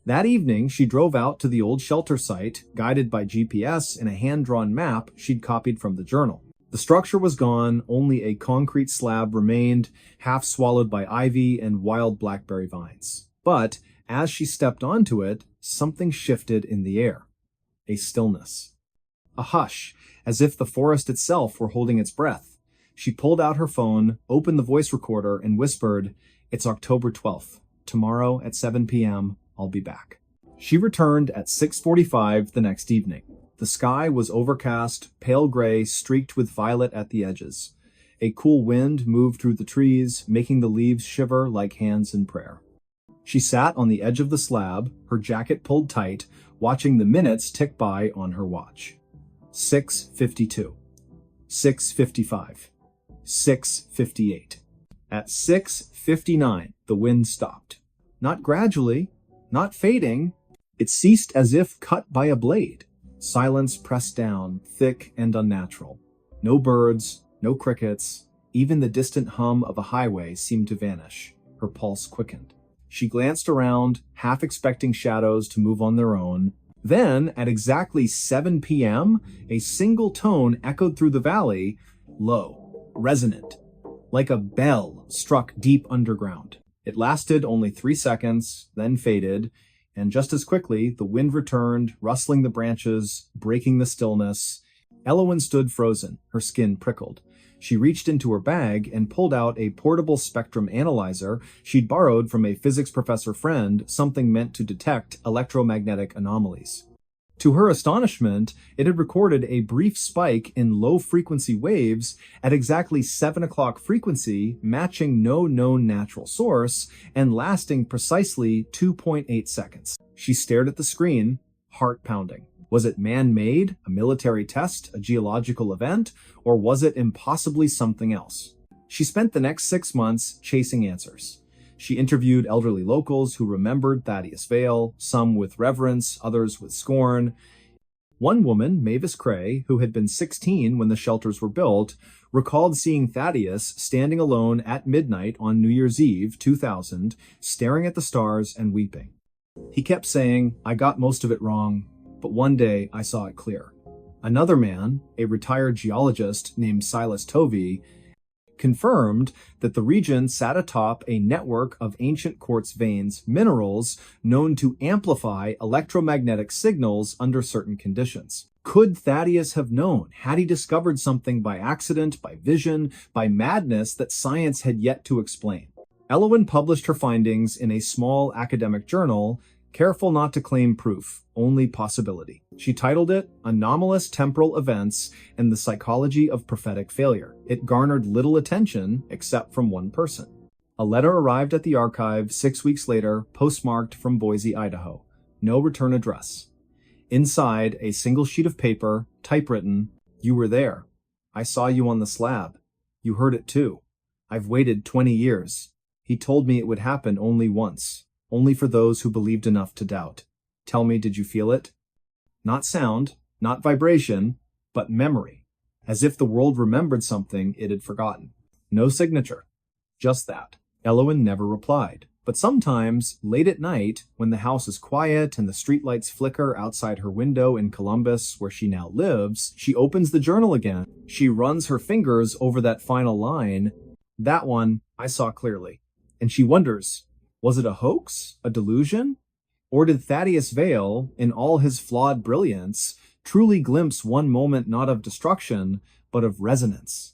That evening, she drove out to the old shelter site, guided by GPS and a hand-drawn map she'd copied from the journal. The structure was gone, only a concrete slab remained, half swallowed by ivy and wild blackberry vines. But as she stepped onto it, something shifted in the air. A stillness. A hush, as if the forest itself were holding its breath. She pulled out her phone, opened the voice recorder, and whispered, "It's October 12th. Tomorrow at 7 p.m., I'll be back." She returned at 6:45 the next evening. The sky was overcast, pale gray, streaked with violet at the edges. A cool wind moved through the trees, making the leaves shiver like hands in prayer. She sat on the edge of the slab, her jacket pulled tight, watching the minutes tick by on her watch. 6:52. 6:55. 6:58. At 6:59, the wind stopped. Not gradually, not fading. It ceased as if cut by a blade. Silence pressed down, thick and unnatural. No birds, no crickets. Even the distant hum of a highway seemed to vanish. Her pulse quickened. She glanced around, half expecting shadows to move on their own. Then, at exactly 7 p.m., a single tone echoed through the valley, low, resonant, like a bell struck deep underground. It lasted only 3 seconds, then faded, and just as quickly, the wind returned, rustling the branches, breaking the stillness. Elowen stood frozen, her skin prickled. She reached into her bag and pulled out a portable spectrum analyzer she'd borrowed from a physics professor friend, something meant to detect electromagnetic anomalies. To her astonishment, it had recorded a brief spike in low-frequency waves at exactly 7 o'clock frequency, matching no known natural source, and lasting precisely 2.8 seconds. She stared at the screen, heart pounding. Was it man-made, a military test, a geological event, or was it impossibly something else? She spent the next 6 months chasing answers. She interviewed elderly locals who remembered Thaddeus Vale, some with reverence, others with scorn. One woman, Mavis Cray, who had been 16 when the shelters were built, recalled seeing Thaddeus standing alone at midnight on New Year's Eve, 2000, staring at the stars and weeping. He kept saying, I got most of it wrong, but one day I saw it clear. Another man, a retired geologist named Silas Tovey, confirmed that the region sat atop a network of ancient quartz veins, minerals known to amplify electromagnetic signals under certain conditions. Could Thaddeus have known? Had he discovered something by accident, by vision, by madness that science had yet to explain? Elowin published her findings in a small academic journal, careful not to claim proof, only possibility. She titled it Anomalous Temporal Events and the Psychology of Prophetic Failure. It garnered little attention except from one person. A letter arrived at the archive 6 weeks later, postmarked from Boise, Idaho. No return address. Inside, a single sheet of paper, typewritten, You were there. I saw you on the slab. You heard it too. I've waited 20 years. He told me it would happen only once. Only for those who believed enough to doubt. Tell me, did you feel it? Not sound, not vibration, but memory. As if the world remembered something it had forgotten. No signature. Just that. Elowin never replied. But sometimes, late at night, when the house is quiet and the streetlights flicker outside her window in Columbus, where she now lives, she opens the journal again. She runs her fingers over that final line. That one, I saw clearly. And she wonders, was it a hoax? A delusion? Or did Thaddeus Vale, in all his flawed brilliance, truly glimpse one moment not of destruction, but of resonance?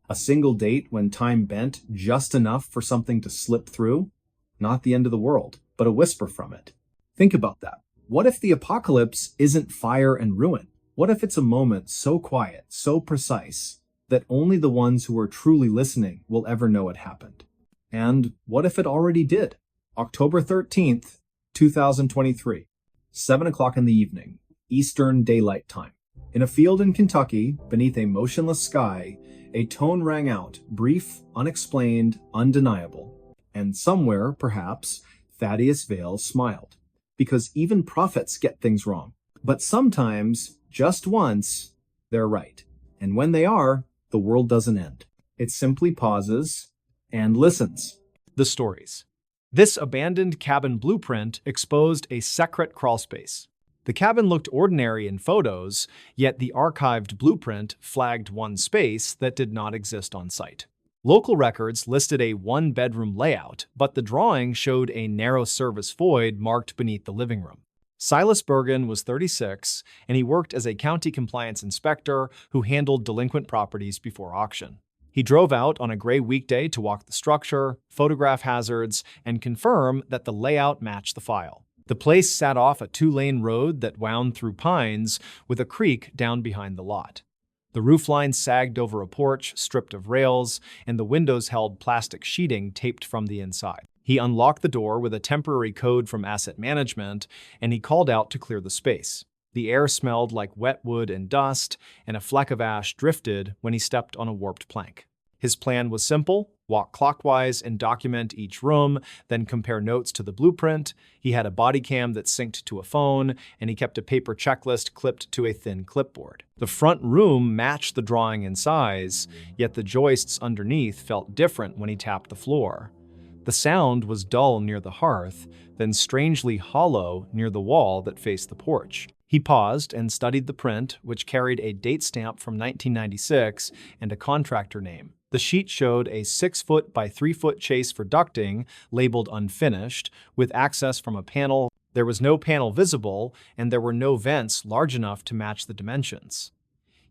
A single date when time bent just enough for something to slip through? Not the end of the world, but a whisper from it. Think about that. What if the apocalypse isn't fire and ruin? What if it's a moment so quiet, so precise, that only the ones who are truly listening will ever know it happened? And what if it already did? October 13th, 2023, 7 o'clock in the evening, Eastern Daylight Time. In a field in Kentucky, beneath a motionless sky, a tone rang out, brief, unexplained, undeniable. And somewhere, perhaps, Thaddeus Vale smiled. Because even prophets get things wrong. But sometimes, just once, they're right. And when they are, the world doesn't end. It simply pauses and listens. The stories. This abandoned cabin blueprint exposed a secret crawlspace. The cabin looked ordinary in photos, yet the archived blueprint flagged one space that did not exist on site. Local records listed a one-bedroom layout, but the drawing showed a narrow service void marked beneath the living room. Silas Bergen was 36, and he worked as a county compliance inspector who handled delinquent properties before auction. He drove out on a gray weekday to walk the structure, photograph hazards, and confirm that the layout matched the file. The place sat off a two-lane road that wound through pines with a creek down behind the lot. The roofline sagged over a porch stripped of rails, and the windows held plastic sheeting taped from the inside. He unlocked the door with a temporary code from asset management, and he called out to clear the space. The air smelled like wet wood and dust, and a fleck of ash drifted when he stepped on a warped plank. His plan was simple: walk clockwise and document each room, then compare notes to the blueprint. He had a body cam that synced to a phone, and he kept a paper checklist clipped to a thin clipboard. The front room matched the drawing in size, yet the joists underneath felt different when he tapped the floor. The sound was dull near the hearth, then strangely hollow near the wall that faced the porch. He paused and studied the print, which carried a date stamp from 1996 and a contractor name. The sheet showed a 6-foot by 3-foot chase for ducting, labeled unfinished, with access from a panel. There was no panel visible, and there were no vents large enough to match the dimensions.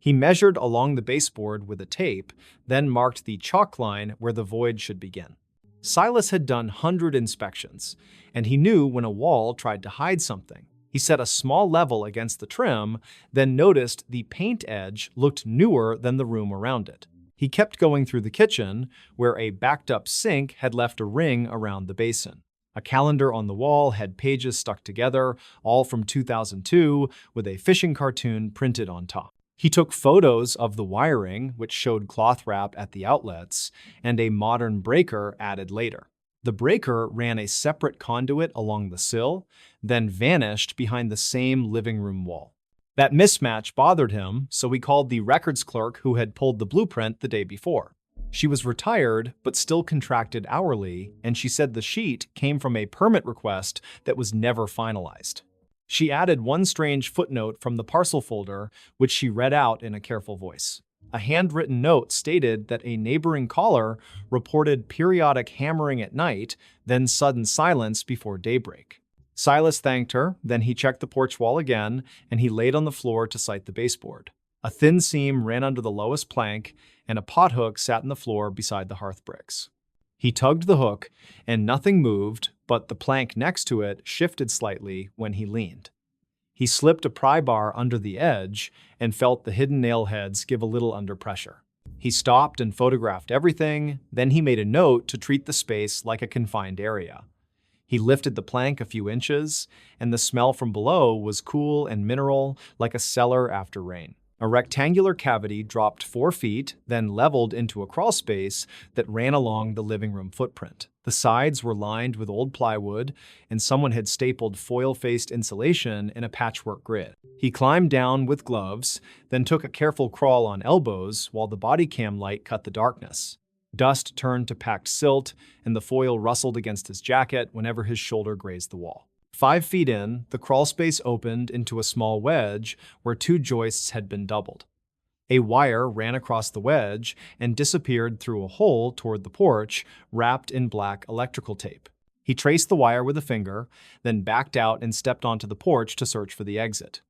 He measured along the baseboard with a tape, then marked the chalk line where the void should begin. Silas had done 100 inspections, and he knew when a wall tried to hide something. He set a small level against the trim, then noticed the paint edge looked newer than the room around it. He kept going through the kitchen, where a backed-up sink had left a ring around the basin. A calendar on the wall had pages stuck together, all from 2002, with a fishing cartoon printed on top. He took photos of the wiring, which showed cloth wrap at the outlets, and a modern breaker added later. The breaker ran a separate conduit along the sill, then vanished behind the same living room wall. That mismatch bothered him, so he called the records clerk who had pulled the blueprint the day before. She was retired, but still contracted hourly, and she said the sheet came from a permit request that was never finalized. She added one strange footnote from the parcel folder, which she read out in a careful voice. A handwritten note stated that a neighboring caller reported periodic hammering at night, then sudden silence before daybreak. Silas thanked her, then he checked the porch wall again, and he laid on the floor to sight the baseboard. A thin seam ran under the lowest plank, and a pothook sat on the floor beside the hearth bricks. He tugged the hook, and nothing moved, but the plank next to it shifted slightly when he leaned. He slipped a pry bar under the edge and felt the hidden nail heads give a little under pressure. He stopped and photographed everything, then he made a note to treat the space like a confined area. He lifted the plank a few inches, and the smell from below was cool and mineral like a cellar after rain. A rectangular cavity dropped 4 feet, then leveled into a crawl space that ran along the living room footprint. The sides were lined with old plywood, and someone had stapled foil-faced insulation in a patchwork grid. He climbed down with gloves, then took a careful crawl on elbows while the body cam light cut the darkness. Dust turned to packed silt, and the foil rustled against his jacket whenever his shoulder grazed the wall. 5 feet in, the crawl space opened into a small wedge where 2 joists had been doubled. A wire ran across the wedge and disappeared through a hole toward the porch, wrapped in black electrical tape. He traced the wire with a finger, then backed out and stepped onto the porch to search for the exit.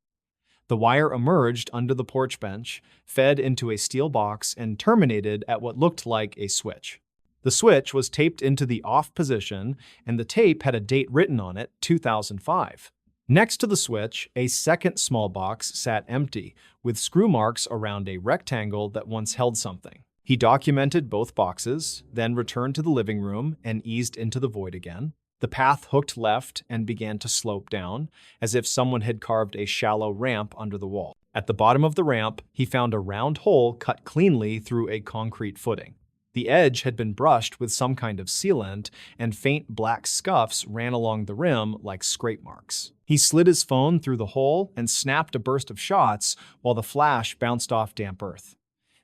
The wire emerged under the porch bench, fed into a steel box, and terminated at what looked like a switch. The switch was taped into the off position, and the tape had a date written on it, 2005. Next to the switch, a second small box sat empty, with screw marks around a rectangle that once held something. He documented both boxes, then returned to the living room and eased into the void again. The path hooked left and began to slope down, as if someone had carved a shallow ramp under the wall. At the bottom of the ramp, he found a round hole cut cleanly through a concrete footing. The edge had been brushed with some kind of sealant, and faint black scuffs ran along the rim like scrape marks. He slid his phone through the hole and snapped a burst of shots while the flash bounced off damp earth.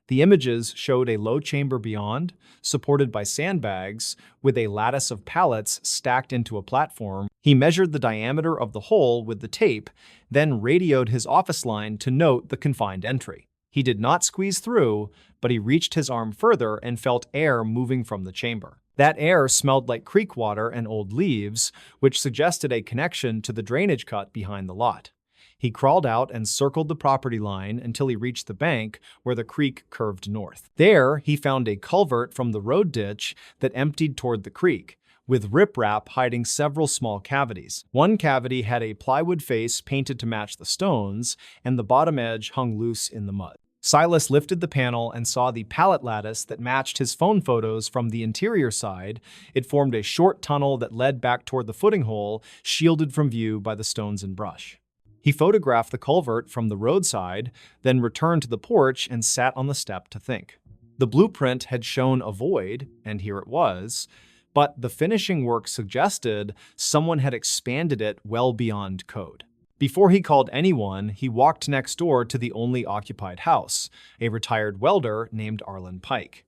The images showed a low chamber beyond, supported by sandbags, with a lattice of pallets stacked into a platform. He measured the diameter of the hole with the tape, then radioed his office line to note the confined entry. He did not squeeze through, but he reached his arm further and felt air moving from the chamber. That air smelled like creek water and old leaves, which suggested a connection to the drainage cut behind the lot. He crawled out and circled the property line until he reached the bank where the creek curved north. There, he found a culvert from the road ditch that emptied toward the creek, with riprap hiding several small cavities. One cavity had a plywood face painted to match the stones, and the bottom edge hung loose in the mud. Silas lifted the panel and saw the pallet lattice that matched his phone photos from the interior side. It formed a short tunnel that led back toward the footing hole, shielded from view by the stones and brush. He photographed the culvert from the roadside, then returned to the porch and sat on the step to think. The blueprint had shown a void, and here it was, but the finishing work suggested someone had expanded it well beyond code. Before he called anyone, he walked next door to the only occupied house, a retired welder named Arlen Pike.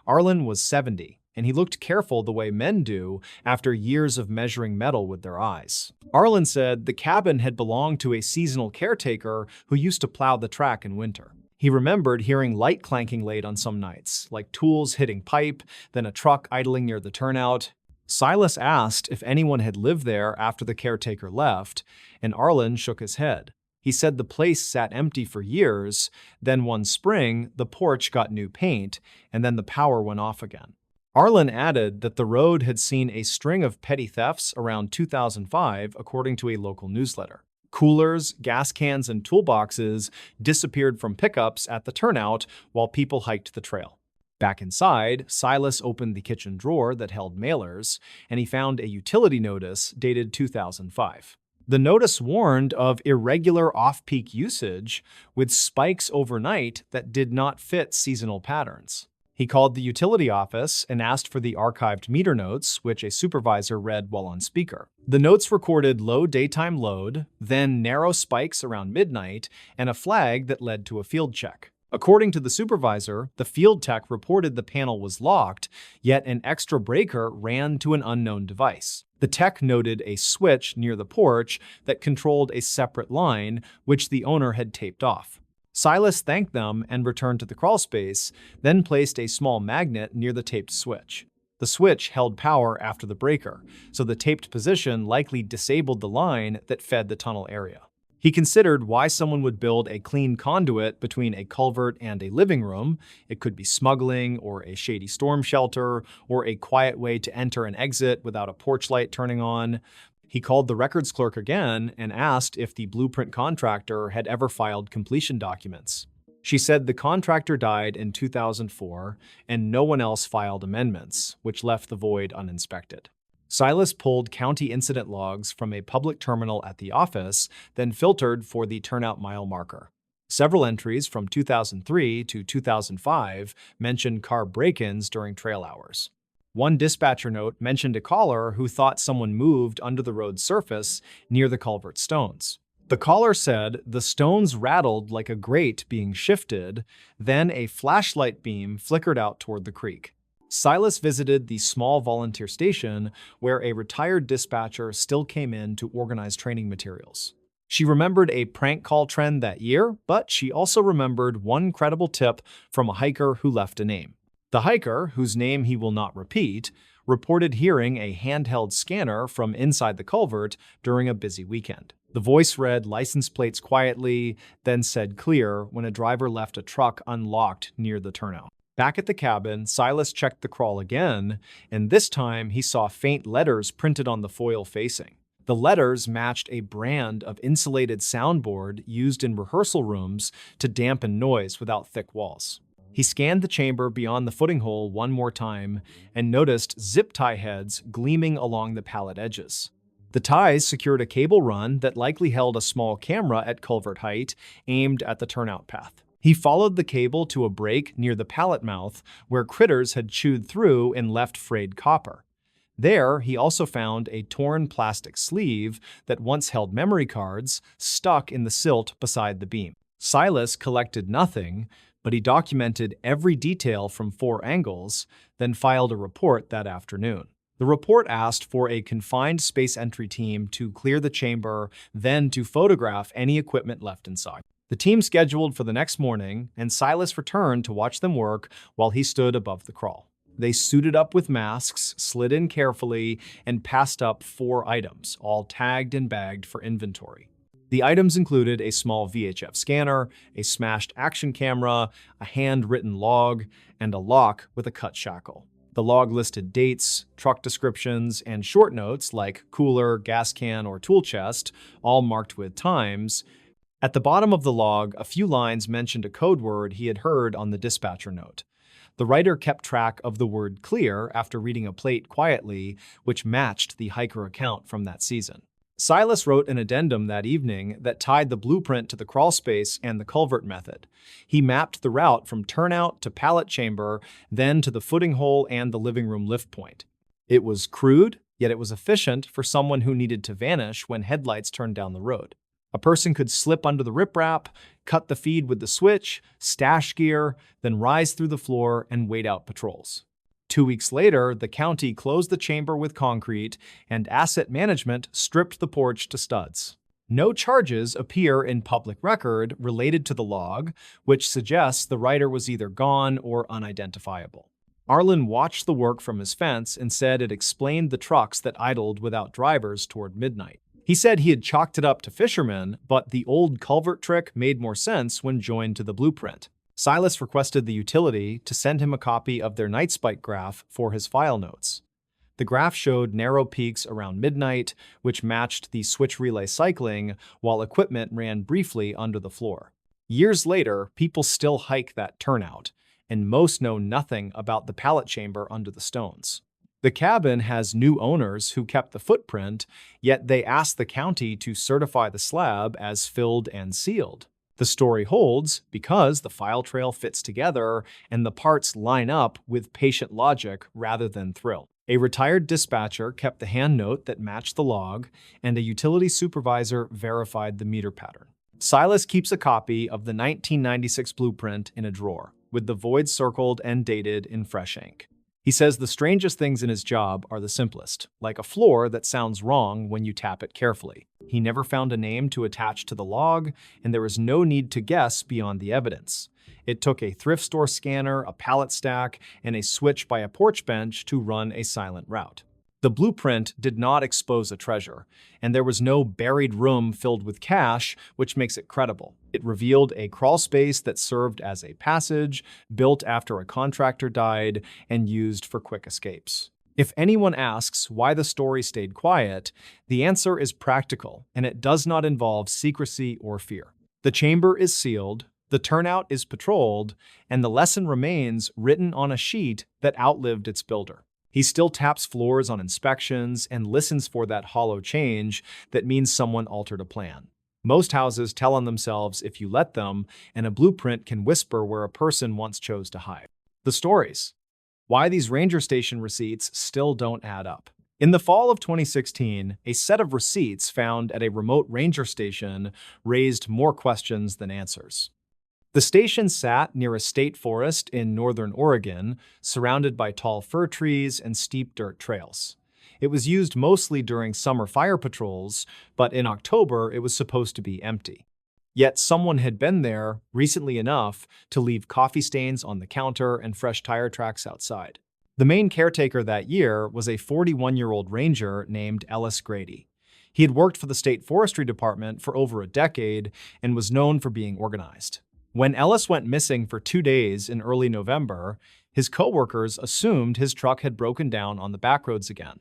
Arlen was 70, and he looked careful the way men do after years of measuring metal with their eyes. Arlen said the cabin had belonged to a seasonal caretaker who used to plow the track in winter. He remembered hearing light clanking late on some nights, like tools hitting pipe, then a truck idling near the turnout. Silas asked if anyone had lived there after the caretaker left, and Arlen shook his head. He said the place sat empty for years, then one spring, the porch got new paint, and then the power went off again. Arlen added that the road had seen a string of petty thefts around 2005, according to a local newsletter. Coolers, gas cans, and toolboxes disappeared from pickups at the turnout while people hiked the trail. Back inside, Silas opened the kitchen drawer that held mailers, and he found a utility notice dated 2005. The notice warned of irregular off-peak usage, with spikes overnight that did not fit seasonal patterns. He called the utility office and asked for the archived meter notes, which a supervisor read while on speaker. The notes recorded low daytime load, then narrow spikes around midnight, and a flag that led to a field check. According to the supervisor, the field tech reported the panel was locked, yet an extra breaker ran to an unknown device. The tech noted a switch near the porch that controlled a separate line, which the owner had taped off. Silas thanked them and returned to the crawlspace, then placed a small magnet near the taped switch. The switch held power after the breaker, so the taped position likely disabled the line that fed the tunnel area. He considered why someone would build a clean conduit between a culvert and a living room. It could be smuggling, or a shady storm shelter, or a quiet way to enter and exit without a porch light turning on. He called the records clerk again and asked if the blueprint contractor had ever filed completion documents. She said the contractor died in 2004 and no one else filed amendments, which left the void uninspected. Silas pulled county incident logs from a public terminal at the office, then filtered for the turnout mile marker. Several entries from 2003 to 2005 mentioned car break-ins during trail hours. One dispatcher note mentioned a caller who thought someone moved under the road's surface near the culvert stones. The caller said the stones rattled like a grate being shifted, then a flashlight beam flickered out toward the creek. Silas visited the small volunteer station where a retired dispatcher still came in to organize training materials. She remembered a prank call trend that year, but she also remembered one credible tip from a hiker who left a name. The hiker, whose name he will not repeat, reported hearing a handheld scanner from inside the culvert during a busy weekend. The voice read license plates quietly, then said clear when a driver left a truck unlocked near the turnout. Back at the cabin, Silas checked the crawl again, and this time he saw faint letters printed on the foil facing. The letters matched a brand of insulated soundboard used in rehearsal rooms to dampen noise without thick walls. He scanned the chamber beyond the footing hole one more time and noticed zip tie heads gleaming along the pallet edges. The ties secured a cable run that likely held a small camera at culvert height aimed at the turnout path. He followed the cable to a break near the pallet mouth where critters had chewed through and left frayed copper. There, he also found a torn plastic sleeve that once held memory cards stuck in the silt beside the beam. Silas collected nothing, but he documented every detail from 4 angles, then filed a report that afternoon. The report asked for a confined space entry team to clear the chamber, then to photograph any equipment left inside. The team scheduled for the next morning, and Silas returned to watch them work while he stood above the crawl. They suited up with masks, slid in carefully, and passed up 4 items, all tagged and bagged for inventory. The items included a small VHF scanner, a smashed action camera, a handwritten log, and a lock with a cut shackle. The log listed dates, truck descriptions, and short notes like cooler, gas can, or tool chest, all marked with times. At the bottom of the log, a few lines mentioned a code word he had heard on the dispatcher note. The writer kept track of the word clear after reading a plate quietly, which matched the hiker account from that season. Silas wrote an addendum that evening that tied the blueprint to the crawlspace and the culvert method. He mapped the route from turnout to pallet chamber, then to the footing hole and the living room lift point. It was crude, yet it was efficient for someone who needed to vanish when headlights turned down the road. A person could slip under the riprap, cut the feed with the switch, stash gear, then rise through the floor and wait out patrols. 2 weeks later, the county closed the chamber with concrete, and asset management stripped the porch to studs. No charges appear in public record related to the log, which suggests the writer was either gone or unidentifiable. Arlen watched the work from his fence and said it explained the trucks that idled without drivers toward midnight. He said he had chalked it up to fishermen, but the old culvert trick made more sense when joined to the blueprint. Silas requested the utility to send him a copy of their night spike graph for his file notes. The graph showed narrow peaks around midnight, which matched the switch relay cycling, while equipment ran briefly under the floor. Years later, people still hike that turnout, and most know nothing about the pallet chamber under the stones. The cabin has new owners who kept the footprint, yet they asked the county to certify the slab as filled and sealed. The story holds because the file trail fits together and the parts line up with patient logic rather than thrill. A retired dispatcher kept the hand note that matched the log, and a utility supervisor verified the meter pattern. Silas keeps a copy of the 1996 blueprint in a drawer, with the voids circled and dated in fresh ink. He says the strangest things in his job are the simplest, like a floor that sounds wrong when you tap it carefully. He never found a name to attach to the log, and there was no need to guess beyond the evidence. It took a thrift store scanner, a pallet stack, and a switch by a porch bench to run a silent route. The blueprint did not expose a treasure, and there was no buried room filled with cash, which makes it credible. It revealed a crawl space that served as a passage, built after a contractor died, and used for quick escapes. If anyone asks why the story stayed quiet, the answer is practical, and it does not involve secrecy or fear. The chamber is sealed, the turnout is patrolled, and the lesson remains written on a sheet that outlived its builder. He still taps floors on inspections and listens for that hollow change that means someone altered a plan. Most houses tell on themselves if you let them, and a blueprint can whisper where a person once chose to hide. The stories. Why these ranger station receipts still don't add up. In the fall of 2016, a set of receipts found at a remote ranger station raised more questions than answers. The station sat near a state forest in northern Oregon, surrounded by tall fir trees and steep dirt trails. It was used mostly during summer fire patrols, but in October it was supposed to be empty. Yet someone had been there recently enough to leave coffee stains on the counter and fresh tire tracks outside. The main caretaker that year was a 41-year-old ranger named Ellis Grady. He had worked for the state forestry department for over a decade and was known for being organized. When Ellis went missing for 2 days in early November, his coworkers assumed his truck had broken down on the backroads again.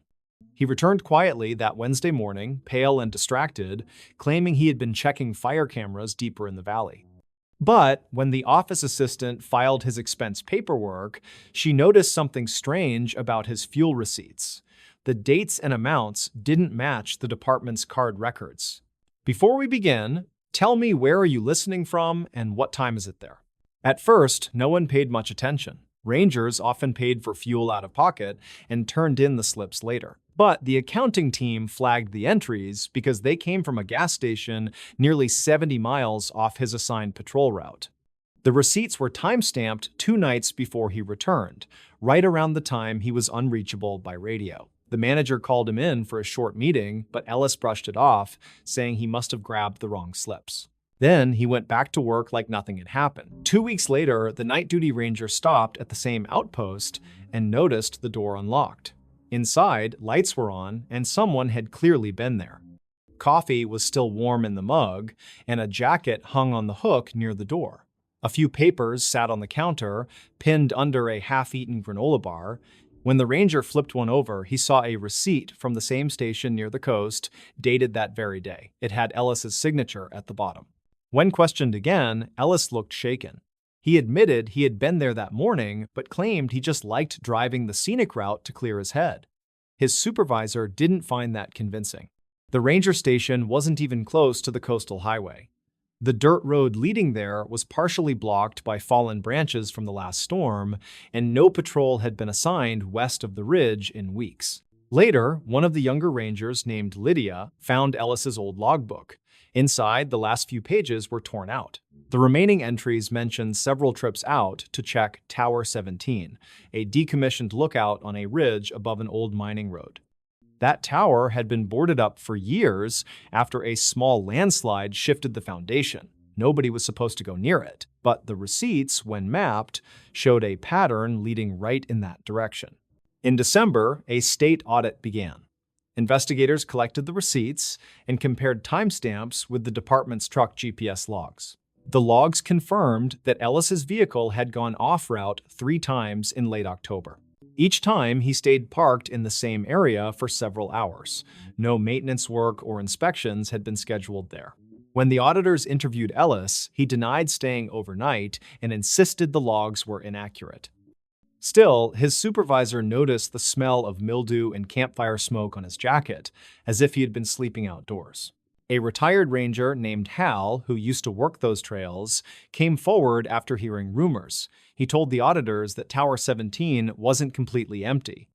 He returned quietly that Wednesday morning, pale and distracted, claiming he had been checking fire cameras deeper in the valley. But when the office assistant filed his expense paperwork, she noticed something strange about his fuel receipts. The dates and amounts didn't match the department's card records. Before we begin, tell me, where are you listening from and what time is it there? At first, no one paid much attention. Rangers often paid for fuel out of pocket and turned in the slips later. But the accounting team flagged the entries because they came from a gas station nearly 70 miles off his assigned patrol route. The receipts were time-stamped 2 nights before he returned, right around the time he was unreachable by radio. The manager called him in for a short meeting, but Ellis brushed it off, saying he must have grabbed the wrong slips. Then he went back to work like nothing had happened. 2 weeks later, the night duty ranger stopped at the same outpost and noticed the door unlocked. Inside, lights were on, and someone had clearly been there. Coffee was still warm in the mug, and a jacket hung on the hook near the door. A few papers sat on the counter, pinned under a half-eaten granola bar. When the ranger flipped one over, he saw a receipt from the same station near the coast, dated that very day. It had Ellis's signature at the bottom. When questioned again, Ellis looked shaken. He admitted he had been there that morning, but claimed he just liked driving the scenic route to clear his head. His supervisor didn't find that convincing. The ranger station wasn't even close to the coastal highway. The dirt road leading there was partially blocked by fallen branches from the last storm, and no patrol had been assigned west of the ridge in weeks. Later, one of the younger rangers named Lydia found Ellis's old logbook. Inside, the last few pages were torn out. The remaining entries mentioned several trips out to check Tower 17, a decommissioned lookout on a ridge above an old mining road. That tower had been boarded up for years after a small landslide shifted the foundation. Nobody was supposed to go near it, but the receipts, when mapped, showed a pattern leading right in that direction. In December, a state audit began. Investigators collected the receipts and compared timestamps with the department's truck GPS logs. The logs confirmed that Ellis's vehicle had gone off-route 3 times in late October. Each time, he stayed parked in the same area for several hours. No maintenance work or inspections had been scheduled there. When the auditors interviewed Ellis, he denied staying overnight and insisted the logs were inaccurate. Still, his supervisor noticed the smell of mildew and campfire smoke on his jacket, as if he had been sleeping outdoors. A retired ranger named Hal, who used to work those trails, came forward after hearing rumors. He told the auditors that Tower 17 wasn't completely empty.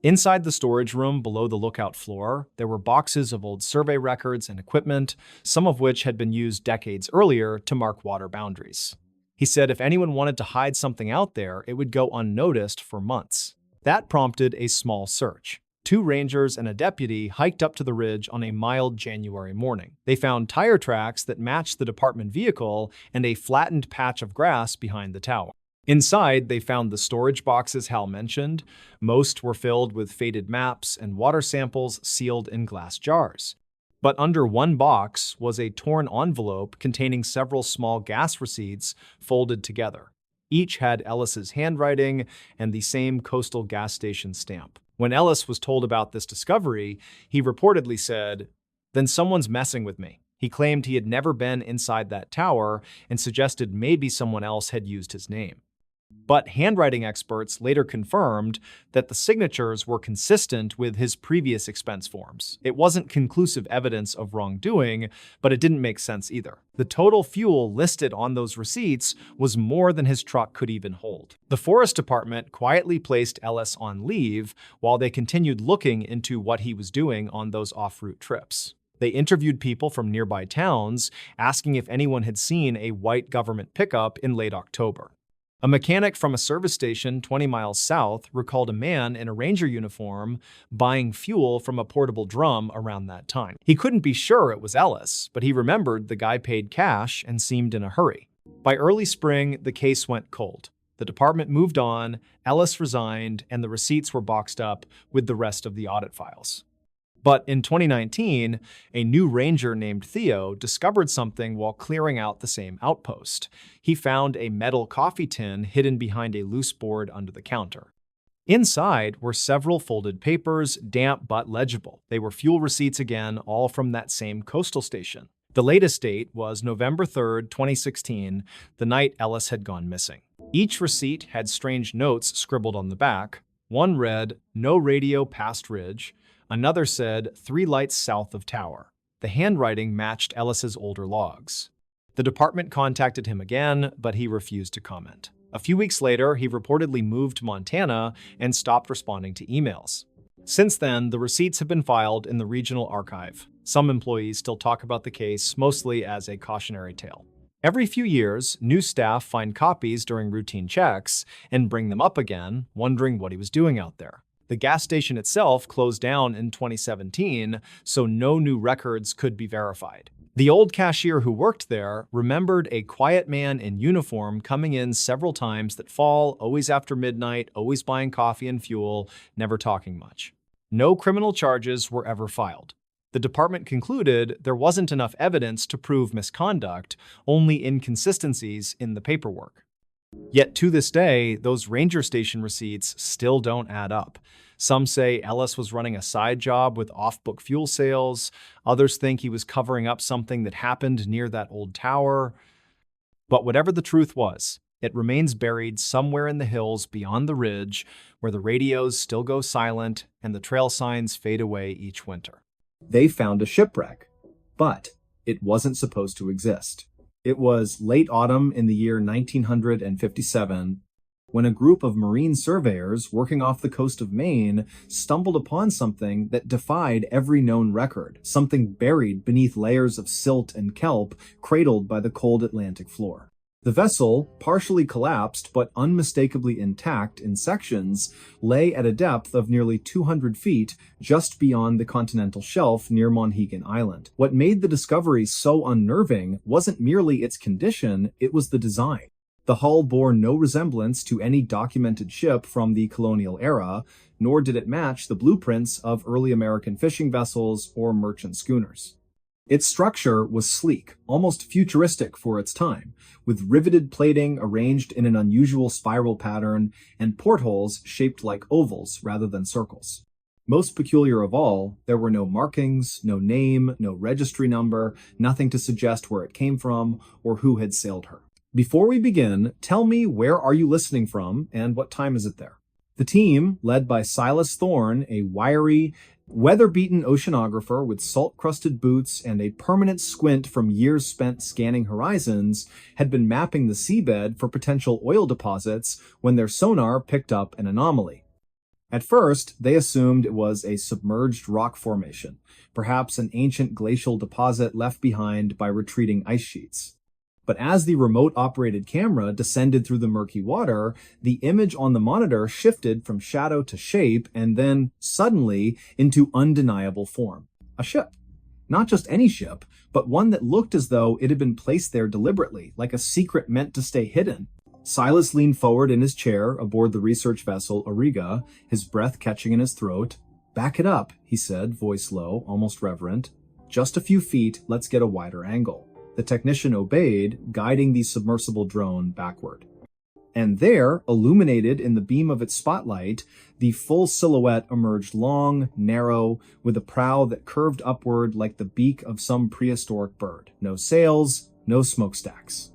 Inside the storage room below the lookout floor, there were boxes of old survey records and equipment, some of which had been used decades earlier to mark water boundaries. He said if anyone wanted to hide something out there, it would go unnoticed for months. That prompted a small search. 2 rangers and a deputy hiked up to the ridge on a mild January morning. They found tire tracks that matched the department vehicle and a flattened patch of grass behind the tower. Inside, they found the storage boxes Hal mentioned. Most were filled with faded maps and water samples sealed in glass jars. But under one box was a torn envelope containing several small gas receipts folded together. Each had Ellis's handwriting and the same coastal gas station stamp. When Ellis was told about this discovery, he reportedly said, "Then someone's messing with me." He claimed he had never been inside that tower and suggested maybe someone else had used his name. But handwriting experts later confirmed that the signatures were consistent with his previous expense forms. It wasn't conclusive evidence of wrongdoing, but it didn't make sense either. The total fuel listed on those receipts was more than his truck could even hold. The Forest Department quietly placed Ellis on leave while they continued looking into what he was doing on those off-route trips. They interviewed people from nearby towns, asking if anyone had seen a white government pickup in late October. A mechanic from a service station 20 miles south recalled a man in a ranger uniform buying fuel from a portable drum around that time. He couldn't be sure it was Ellis, but he remembered the guy paid cash and seemed in a hurry. By early spring, the case went cold. The department moved on, Ellis resigned, and the receipts were boxed up with the rest of the audit files. But in 2019, a new ranger named Theo discovered something while clearing out the same outpost. He found a metal coffee tin hidden behind a loose board under the counter. Inside were several folded papers, damp but legible. They were fuel receipts again, all from that same coastal station. The latest date was November 3rd, 2016, the night Ellis had gone missing. Each receipt had strange notes scribbled on the back. One read, "No radio past ridge." Another said, "3 lights south of tower." The handwriting matched Ellis's older logs. The department contacted him again, but he refused to comment. A few weeks later, he reportedly moved to Montana and stopped responding to emails. Since then, the receipts have been filed in the regional archive. Some employees still talk about the case, mostly as a cautionary tale. Every few years, new staff find copies during routine checks and bring them up again, wondering what he was doing out there. The gas station itself closed down in 2017, so no new records could be verified. The old cashier who worked there remembered a quiet man in uniform coming in several times that fall, always after midnight, always buying coffee and fuel, never talking much. No criminal charges were ever filed. The department concluded there wasn't enough evidence to prove misconduct, only inconsistencies in the paperwork. Yet to this day, those ranger station receipts still don't add up. Some say Ellis was running a side job with off-book fuel sales. Others think he was covering up something that happened near that old tower. But whatever the truth was, it remains buried somewhere in the hills beyond the ridge, where the radios still go silent and the trail signs fade away each winter. They found a shipwreck, but it wasn't supposed to exist. It was late autumn in the year 1957 when a group of marine surveyors working off the coast of Maine stumbled upon something that defied every known record, something buried beneath layers of silt and kelp cradled by the cold Atlantic floor. The vessel, partially collapsed but unmistakably intact in sections, lay at a depth of nearly 200 feet just beyond the continental shelf near Monhegan Island. What made the discovery so unnerving wasn't merely its condition, it was the design. The hull bore no resemblance to any documented ship from the colonial era, nor did it match the blueprints of early American fishing vessels or merchant schooners. Its structure was sleek, almost futuristic for its time, with riveted plating arranged in an unusual spiral pattern and portholes shaped like ovals rather than circles. Most peculiar of all, there were no markings, no name, no registry number, nothing to suggest where it came from or who had sailed her. Before we begin, tell me, where are you listening from and what time is it there? The team, led by Silas Thorne, a wiry, weather-beaten oceanographer with salt-crusted boots and a permanent squint from years spent scanning horizons, had been mapping the seabed for potential oil deposits when their sonar picked up an anomaly. At first, they assumed it was a submerged rock formation, perhaps an ancient glacial deposit left behind by retreating ice sheets. But as the remote-operated camera descended through the murky water, the image on the monitor shifted from shadow to shape and then, suddenly, into undeniable form. A ship. Not just any ship, but one that looked as though it had been placed there deliberately, like a secret meant to stay hidden. Silas leaned forward in his chair aboard the research vessel Auriga, his breath catching in his throat. "Back it up," he said, voice low, almost reverent. "Just a few feet, let's get a wider angle." The technician obeyed, guiding the submersible drone backward. And there, illuminated in the beam of its spotlight, the full silhouette emerged long, narrow, with a prow that curved upward like the beak of some prehistoric bird. No sails, no smokestacks.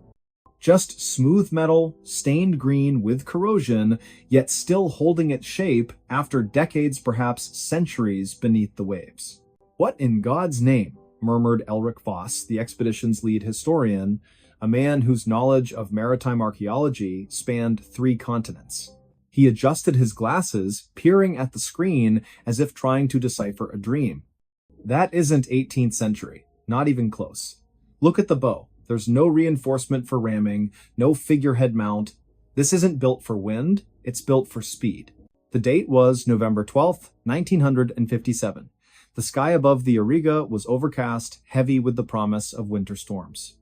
Just smooth metal, stained green with corrosion, yet still holding its shape after decades, perhaps centuries, beneath the waves. "What in God's name?" murmured Elric Voss, the expedition's lead historian, a man whose knowledge of maritime archaeology spanned 3 continents. He adjusted his glasses, peering at the screen as if trying to decipher a dream. "That isn't 18th century. Not even close. Look at the bow. There's no reinforcement for ramming, no figurehead mount. This isn't built for wind, it's built for speed." The date was November 12th, 1957. The sky above the Auriga was overcast, heavy with the promise of winter storms.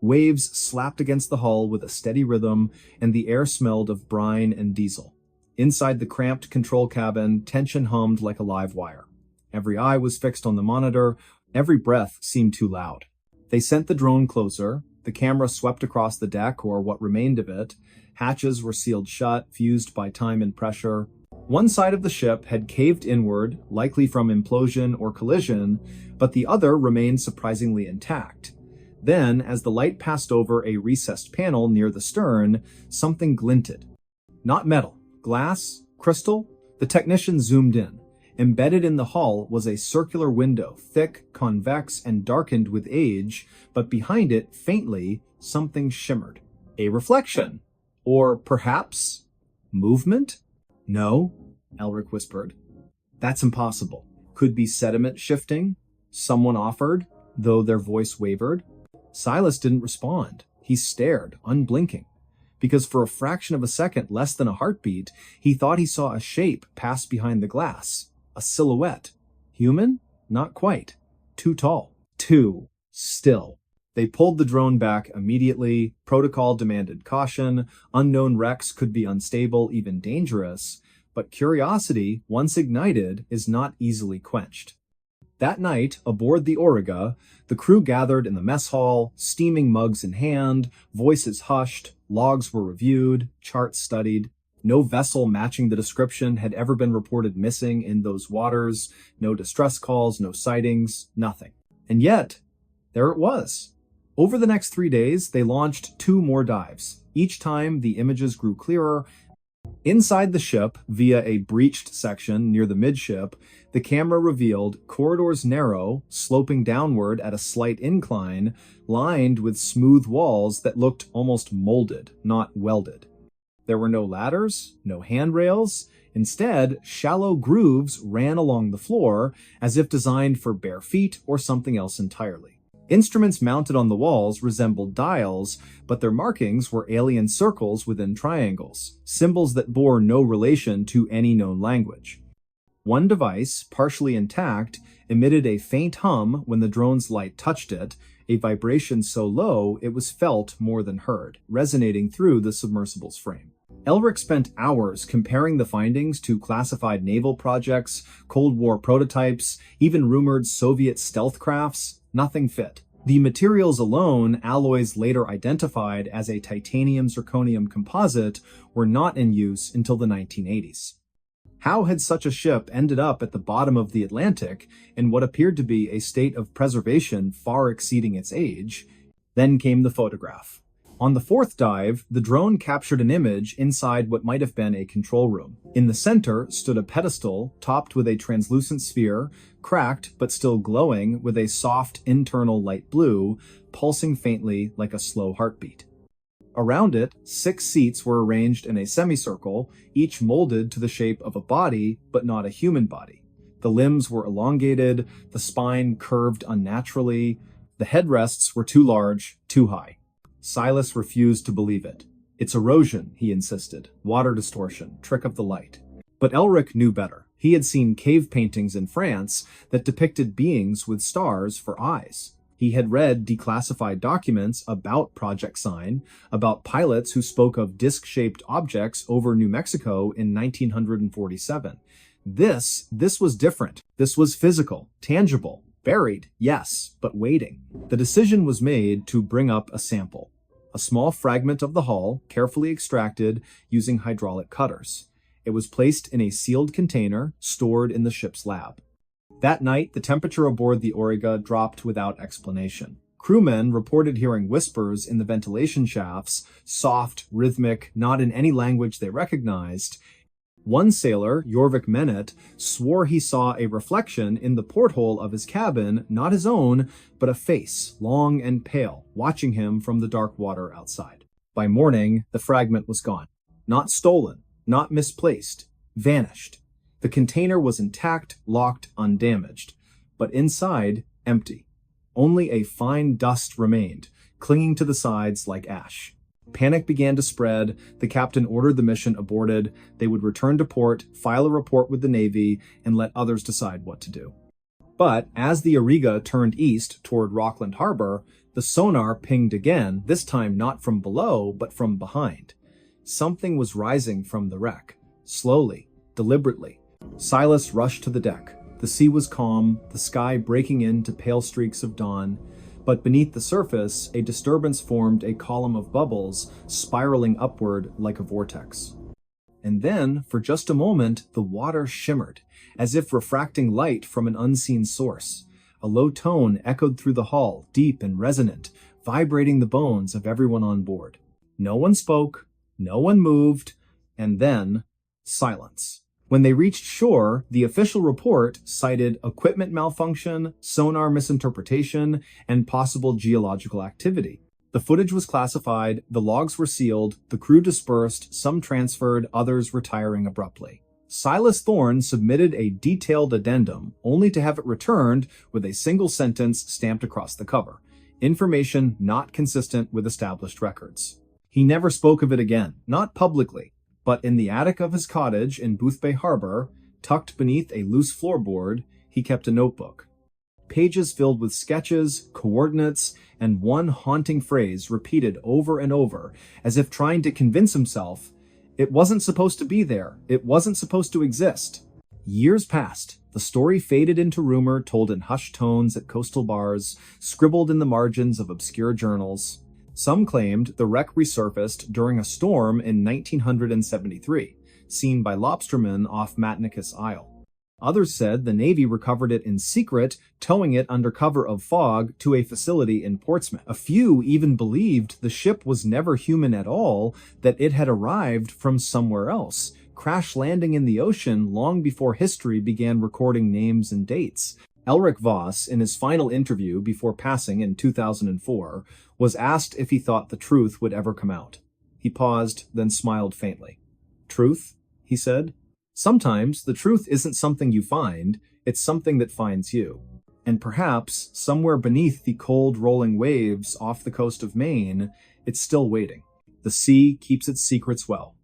Waves slapped against the hull with a steady rhythm, and the air smelled of brine and diesel. Inside the cramped control cabin, tension hummed like a live wire. Every eye was fixed on the monitor, every breath seemed too loud. They sent the drone closer, the camera swept across the deck, or what remained of it. Hatches were sealed shut, fused by time and pressure. One side of the ship had caved inward, likely from implosion or collision, but the other remained surprisingly intact. Then, as the light passed over a recessed panel near the stern, something glinted. Not metal, glass, crystal. The technician zoomed in. Embedded in the hull was a circular window, thick, convex, and darkened with age, but behind it, faintly, something shimmered. A reflection. Or perhaps movement? "No," Elric whispered. "That's impossible. Could be sediment shifting," someone offered, though their voice wavered. Silas didn't respond. He stared, unblinking. Because for a fraction of a second, less than a heartbeat, he thought he saw a shape pass behind the glass. A silhouette. Human? Not quite. Too tall. Too still. They pulled the drone back immediately. Protocol demanded caution. Unknown wrecks could be unstable, even dangerous. But curiosity, once ignited, is not easily quenched. That night, aboard the Auriga, the crew gathered in the mess hall, steaming mugs in hand, voices hushed, logs were reviewed, charts studied. No vessel matching the description had ever been reported missing in those waters, no distress calls, no sightings, nothing. And yet, there it was. Over the next 3 days, they launched 2 more dives. Each time, the images grew clearer. Inside the ship, via a breached section near the midship, the camera revealed corridors narrow, sloping downward at a slight incline, lined with smooth walls that looked almost molded, not welded. There were no ladders, no handrails. Instead, shallow grooves ran along the floor, as if designed for bare feet or something else entirely. Instruments mounted on the walls resembled dials, but their markings were alien circles within triangles, symbols that bore no relation to any known language. One device, partially intact, emitted a faint hum when the drone's light touched it, a vibration so low it was felt more than heard, resonating through the submersible's frame. Elric spent hours comparing the findings to classified naval projects, Cold War prototypes, even rumored Soviet stealth crafts. Nothing fit. The materials alone, alloys later identified as a titanium-zirconium composite, were not in use until the 1980s. How had such a ship ended up at the bottom of the Atlantic in what appeared to be a state of preservation far exceeding its age? Then came the photograph. On the 4th dive, the drone captured an image inside what might have been a control room. In the center stood a pedestal topped with a translucent sphere, cracked but still glowing with a soft internal light blue, pulsing faintly like a slow heartbeat. Around it, 6 seats were arranged in a semicircle, each molded to the shape of a body, but not a human body. The limbs were elongated, the spine curved unnaturally, the headrests were too large, too high. Silas refused to believe it. It's erosion, he insisted. Water distortion, trick of the light. But Elric knew better. He had seen cave paintings in France that depicted beings with stars for eyes. He had read declassified documents about Project Sign, about pilots who spoke of disc-shaped objects over New Mexico in 1947. This was different. This was physical, tangible, buried, yes, but waiting. The decision was made to bring up a sample. A small fragment of the hull, carefully extracted using hydraulic cutters. It was placed in a sealed container, stored in the ship's lab. That night, the temperature aboard the Auriga dropped without explanation. Crewmen reported hearing whispers in the ventilation shafts, soft, rhythmic, not in any language they recognized. One sailor, Jorvik Menet, swore he saw a reflection in the porthole of his cabin, not his own, but a face, long and pale, watching him from the dark water outside. By morning, the fragment was gone. Not stolen, not misplaced, vanished. The container was intact, locked, undamaged, but inside, empty. Only a fine dust remained, clinging to the sides like ash. Panic began to spread. The captain ordered the mission aborted. They would return to port, file a report with the Navy, and let others decide what to do. But as the Auriga turned east toward Rockland Harbor, the sonar pinged again, this time not from below, but from behind. Something was rising from the wreck, slowly, deliberately. Silas rushed to the deck. The sea was calm, the sky breaking into pale streaks of dawn, but beneath the surface, a disturbance formed a column of bubbles, spiraling upward like a vortex. And then, for just a moment, the water shimmered, as if refracting light from an unseen source. A low tone echoed through the hull, deep and resonant, vibrating the bones of everyone on board. No one spoke, no one moved, and then, silence. When they reached shore, the official report cited equipment malfunction, sonar misinterpretation, and possible geological activity. The footage was classified, the logs were sealed, the crew dispersed, some transferred, others retiring abruptly. Silas Thorne submitted a detailed addendum, only to have it returned with a single sentence stamped across the cover. Information not consistent with established records. He never spoke of it again, not publicly, but in the attic of his cottage in Boothbay Harbor, tucked beneath a loose floorboard, he kept a notebook. Pages filled with sketches, coordinates, and one haunting phrase repeated over and over, as if trying to convince himself it wasn't supposed to be there, it wasn't supposed to exist. Years passed. The story faded into rumor told in hushed tones at coastal bars, scribbled in the margins of obscure journals. Some claimed the wreck resurfaced during a storm in 1973, seen by lobstermen off Matnicus Isle. Others said the Navy recovered it in secret, towing it under cover of fog to a facility in Portsmouth. A few even believed the ship was never human at all, that it had arrived from somewhere else, crash landing in the ocean long before history began recording names and dates. Elric Voss, in his final interview before passing in 2004, was asked if he thought the truth would ever come out. He paused, then smiled faintly. "Truth?" he said. "Sometimes the truth isn't something you find, it's something that finds you. And perhaps, somewhere beneath the cold rolling waves off the coast of Maine, it's still waiting. The sea keeps its secrets well.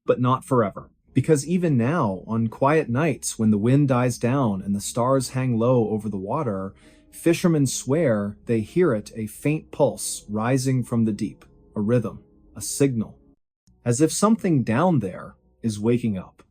But not forever. Because even now, on quiet nights when the wind dies down and the stars hang low over the water, fishermen swear they hear it, a faint pulse rising from the deep, a rhythm, a signal, as if something down there is waking up."